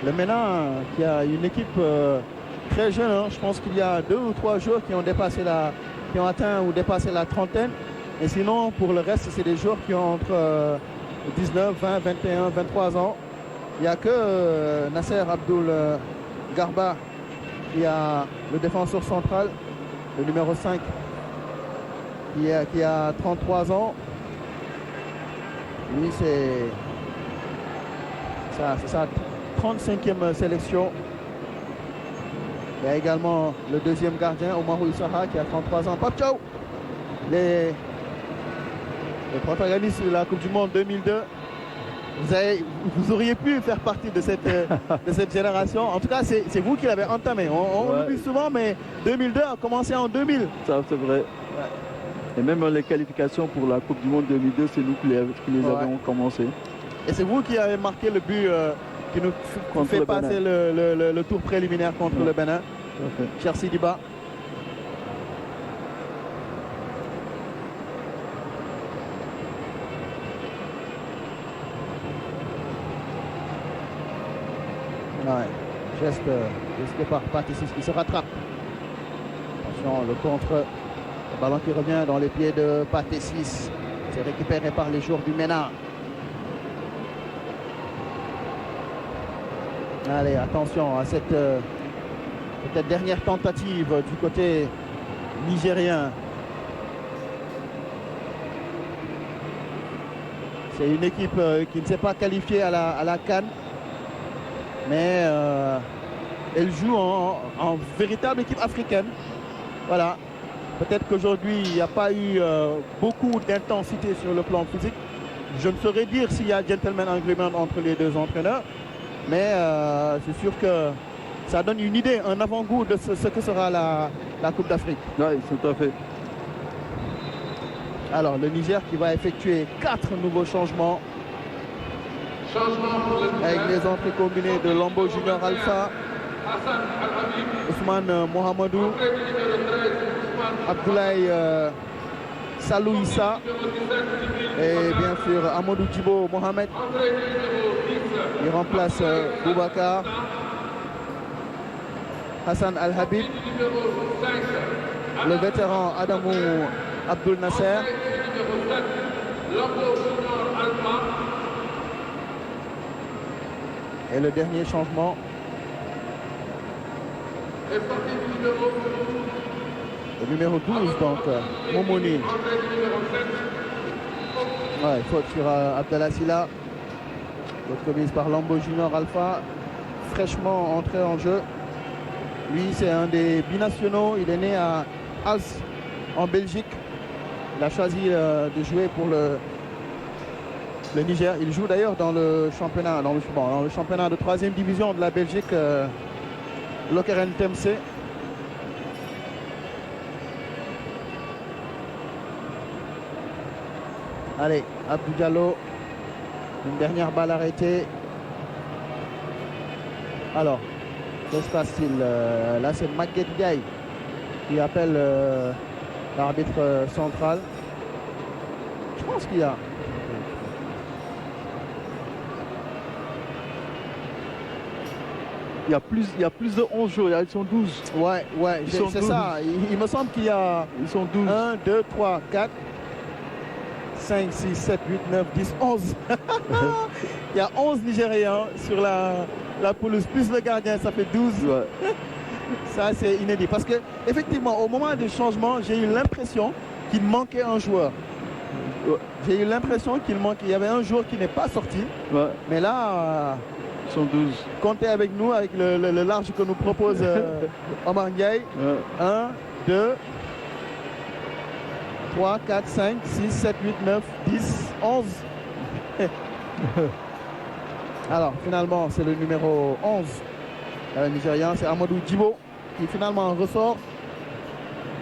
Le MENA qui a une équipe très jeune, hein. Je pense qu'il y a 2 ou 3 joueurs qui ont atteint ou dépassé la trentaine. Et sinon, pour le reste, c'est des joueurs qui ont entre 19, 20, 21, 23 ans. Il n'y a que Nasser Abdul Garba qui a le défenseur central, le numéro 5, qui a 33 ans. Lui, c'est sa 35e sélection. Il y a également le deuxième gardien, Omarou Issaha, qui a 33 ans. Pape Thiaw, les protagonistes de la Coupe du Monde 2002. Vous auriez pu faire partie de cette génération. En tout cas, c'est vous qui l'avez entamé. On l'oublie souvent, mais 2002 a commencé en 2000. Ça, c'est vrai. Ouais. Et même les qualifications pour la Coupe du Monde 2002, c'est nous qui les avons commencé. Et c'est vous qui avez marqué le but qui nous fait passer le tour préliminaire contre le Bénin. Cher Sidiba. Ouais, geste par Patissis qui se rattrape. Attention, le contre. Le ballon qui revient dans les pieds de Patissis. C'est récupéré par les joueurs du MENA. Allez, attention à cette dernière tentative du côté nigérien. C'est une équipe qui ne s'est pas qualifiée à la CAN. Mais elle joue en véritable équipe africaine. Voilà. Peut-être qu'aujourd'hui, il n'y a pas eu beaucoup d'intensité sur le plan physique. Je ne saurais dire s'il y a gentleman agreement entre les deux entraîneurs. Mais c'est sûr que ça donne une idée, un avant-goût de ce que sera la Coupe d'Afrique. Oui, tout à fait. Alors, le Niger qui va effectuer 4 nouveaux changements. Avec les entrées combinées de Lambo Junior Alpha, Ousmane Mohamedou, Abdoulaye Salou Issa et bien sûr Amadou Djibo Mohamed. Il remplace Boubacar, Hassan Al-Habib, le vétéran Adamou Abdul Nasser. Et le dernier changement. Le numéro 12, donc, Momoni. Ouais, faute sur Abdallah Silla. L'autre mise par Lambo Junior Alpha. Fraîchement entré en jeu. Lui, c'est un des binationaux. Il est né à Als, en Belgique. Il a choisi de jouer pour le Niger. Il joue d'ailleurs dans le championnat, dans le championnat de 3e division de la Belgique, Lokeren Temse. Allez, Abdou Diallo, une dernière balle arrêtée. Alors, que se passe-t-il? Là, c'est Maguette Diaye qui appelle l'arbitre central. Je pense qu'il y a... Il y a plus de 11 jours, ils sont 12. Ouais, c'est ça. Il me semble qu'il y a... Ils sont 12. 1, 2, 3, 4, 5, 6, 7, 8, 9, 10, 11. Il y a 11 Nigérians sur la pelouse, plus le gardien, ça fait 12. Ouais. Ça, c'est inédit. Parce que, effectivement, au moment du changement, j'ai eu l'impression qu'il manquait un joueur. Ouais. J'ai eu l'impression qu'il y avait un joueur qui n'est pas sorti. Ouais. Mais là... Ils sont 12. Comptez avec nous, avec le large que nous propose Omar Ndiaye. Ouais. 1, 2, 3, 4, 5, 6, 7, 8, 9, 10, 11. Alors, finalement, c'est le numéro 11. Le Nigérian, c'est Amadou Djibo qui finalement ressort.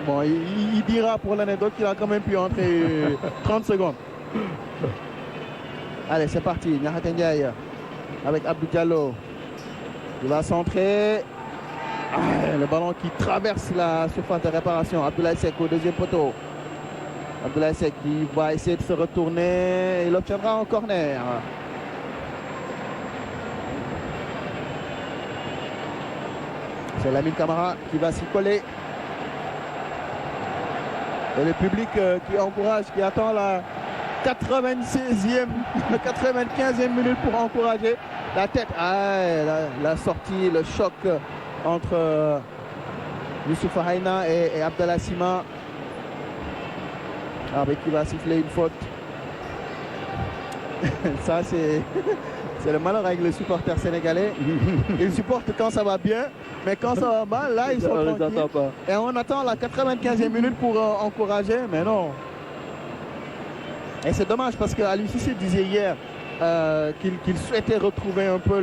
Bon, il dira pour l'anecdote qu'il a quand même pu entrer 30 secondes. Allez, c'est parti. Niakhaté Ndiaye avec Abdou Diallo. Il va centrer. Le ballon qui traverse la surface de réparation. Abdoulaye Seck au deuxième poteau. Abdoulaye Seck qui va essayer de se retourner. Il obtiendra un corner. C'est Lamine Camara qui va s'y coller. Et le public qui encourage, qui attend 96e, 95e minute pour encourager. La tête, la sortie, le choc entre Youssouf Haïna et Abdallah Sima. Avec qui va siffler une faute. Ça, c'est le malheur avec les supporters sénégalais. Ils supportent quand ça va bien, mais quand ça va mal, là, ils sont tranquilles. Et on attend la 95e minute pour encourager, mais non. Et c'est dommage parce qu'Aliou Cissé disait hier qu'il souhaitait retrouver un peu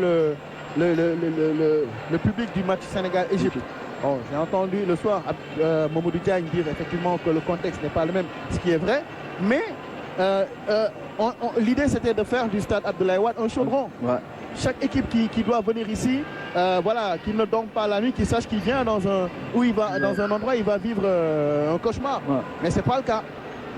le public du match Sénégal-Égypte. Oh, j'ai entendu le soir Mamadou Diagne dire effectivement que le contexte n'est pas le même, ce qui est vrai. Mais l'idée c'était de faire du stade Abdoulaye Wade un chaudron. Ouais. Chaque équipe qui doit venir ici, voilà, qui ne dorme pas la nuit, qui sache qu'il vient dans un endroit où il va vivre un cauchemar. Ouais. Mais c'est pas le cas.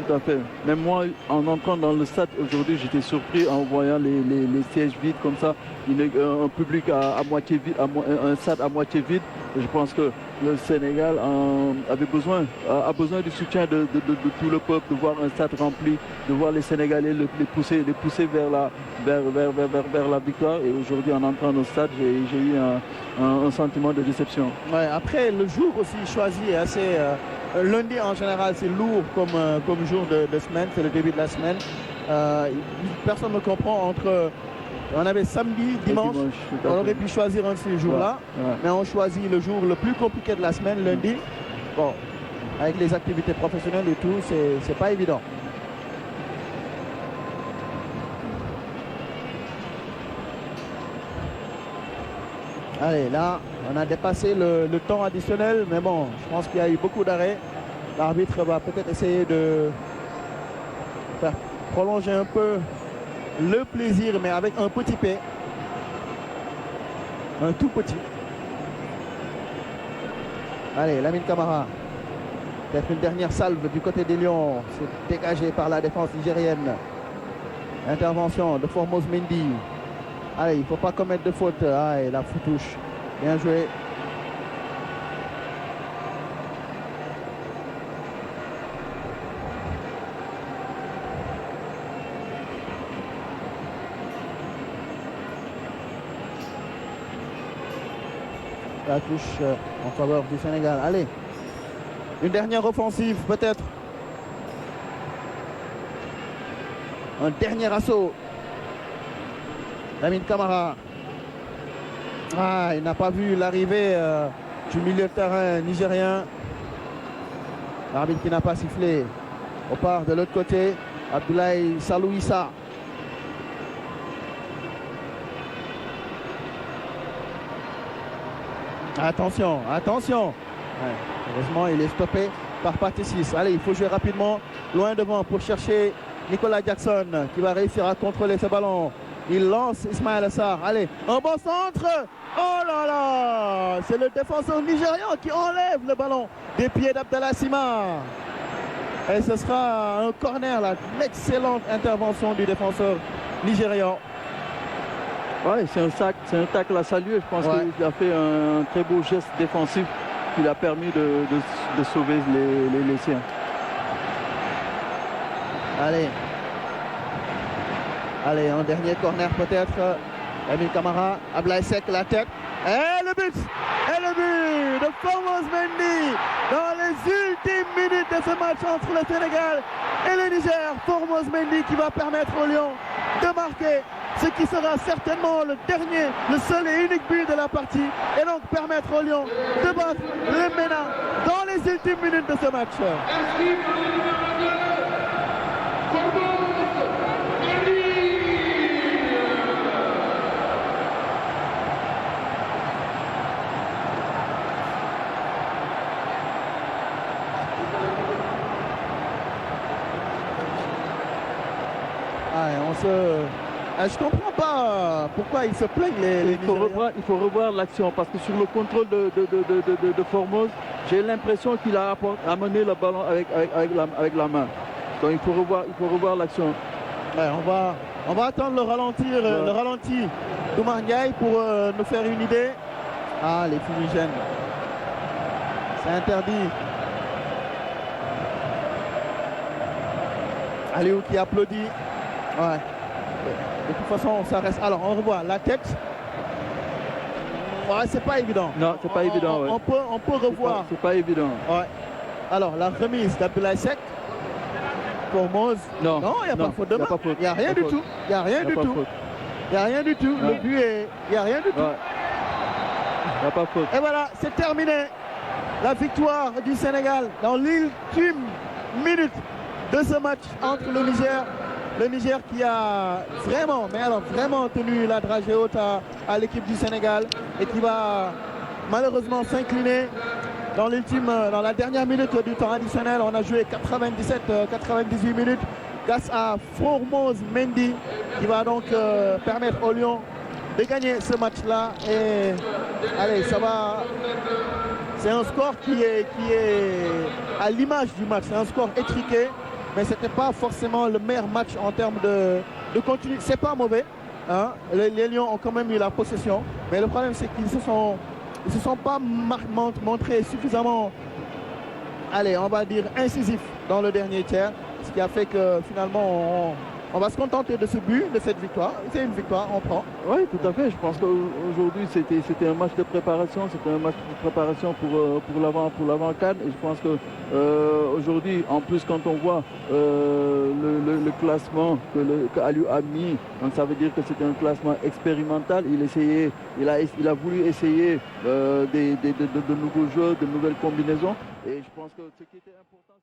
Tout à fait. Même moi, en entrant dans le stade aujourd'hui, j'étais surpris en voyant les sièges vides comme ça, un public à moitié vide, un stade à moitié vide. Je pense que le Sénégal a besoin du soutien de tout le peuple, de voir un stade rempli, de voir les Sénégalais les pousser vers la victoire. Et aujourd'hui, en entrant dans le stade, j'ai eu un sentiment de déception. Ouais, après, le jour aussi choisi est assez... lundi en général c'est lourd comme jour de semaine, c'est le début de la semaine. Personne ne comprend entre... On avait samedi, dimanche, on aurait pu choisir un de ces jours-là, mais on choisit le jour le plus compliqué de la semaine, lundi. Bon, avec les activités professionnelles et tout, c'est pas évident. Allez, là, on a dépassé le temps additionnel, mais bon, je pense qu'il y a eu beaucoup d'arrêts. L'arbitre va peut-être essayer de faire prolonger un peu le plaisir, mais avec un petit P. Un tout petit. Allez, Lamine Camara. Peut-être une dernière salve du côté des Lions. C'est dégagé par la défense nigérienne. Intervention de Formose Mendy. Allez, il ne faut pas commettre de faute. Ah, et la foutouche. Bien joué. La touche en faveur du Sénégal. Allez, une dernière offensive peut-être. Un dernier assaut. Lamine Camara. Ah, il n'a pas vu l'arrivée du milieu de terrain nigérien. L'arbitre qui n'a pas sifflé. On part de l'autre côté. Abdoulaye Salou Issa. Attention, attention. Ouais, heureusement, il est stoppé par Pathé Ciss. Allez, il faut jouer rapidement, loin devant pour chercher Nicolas Jackson qui va réussir à contrôler ce ballon. Il lance Ismaël Sarr. Allez, un bon centre. Oh là là, c'est le défenseur nigérian qui enlève le ballon des pieds d'Abdallah Sima. Et ce sera un corner là. L'excellente intervention du défenseur nigérian. Ouais, c'est un tacle à saluer. Je pense qu'il a fait un très beau geste défensif qui lui a permis de sauver les siens. Allez, un dernier corner peut-être. Lamine Camara, Ablaye Seck, la tête. Et le but de Formose Mendy dans les ultimes minutes de ce match entre le Sénégal et le Niger. Formose Mendy qui va permettre aux Lions de marquer ce qui sera certainement le seul et unique but de la partie, et donc permettre aux Lions de battre le MENA dans les ultimes minutes de ce match. Je comprends pas pourquoi ils se plaignent les il faut revoir l'action parce que sur le contrôle de Formose, j'ai l'impression qu'il a amené le ballon avec la main. Donc il faut revoir l'action. Ouais, on va attendre le ralenti d'Oumar Ndiaye pour nous faire une idée. Ah, les fumigènes. C'est interdit. Aliou qui applaudit. Ouais. De toute façon, ça reste. Alors, on revoit la tête. Ouais, c'est pas évident. Non, c'est pas évident. Ouais. On peut revoir. C'est pas évident. Ouais. Alors, la remise d'Abdoulaye Seck. Pour Moz. Non, il n'y a pas faute de main. Il n'y a rien du tout. Il n'y a rien du tout. Il n'y a rien du tout. Le but est. Il n'y a rien du tout. Il n'y a pas faute. Et voilà, c'est terminé. La victoire du Sénégal dans l'ultime minute de ce match entre le Niger. Le Niger qui a vraiment, mais alors vraiment tenu la dragée haute à l'équipe du Sénégal et qui va malheureusement s'incliner dans la dernière minute du temps additionnel. On a joué 98 minutes grâce à Formose Mendy qui va donc permettre aux Lions de gagner ce match-là. Et allez, ça va. C'est un score qui est à l'image du match. C'est un score étriqué. Mais ce n'était pas forcément le meilleur match en termes de contenu. C'est pas mauvais. Hein. Les Lions ont quand même eu la possession. Mais le problème, c'est qu'ils se sont pas montrés suffisamment, allez, on va dire, incisifs dans le dernier tiers. Ce qui a fait que finalement, on va se contenter de ce but, de cette victoire. C'est une victoire, on prend. Oui, tout à fait. Je pense qu'aujourd'hui, c'était un match de préparation. C'était un match de préparation pour l'avant-CAN. Et je pense qu'aujourd'hui, en plus, quand on voit le classement que Aliou a mis, donc ça veut dire que c'était un classement expérimental. Il a voulu essayer de nouveaux jeux, de nouvelles combinaisons. Et je pense que ce qui était important,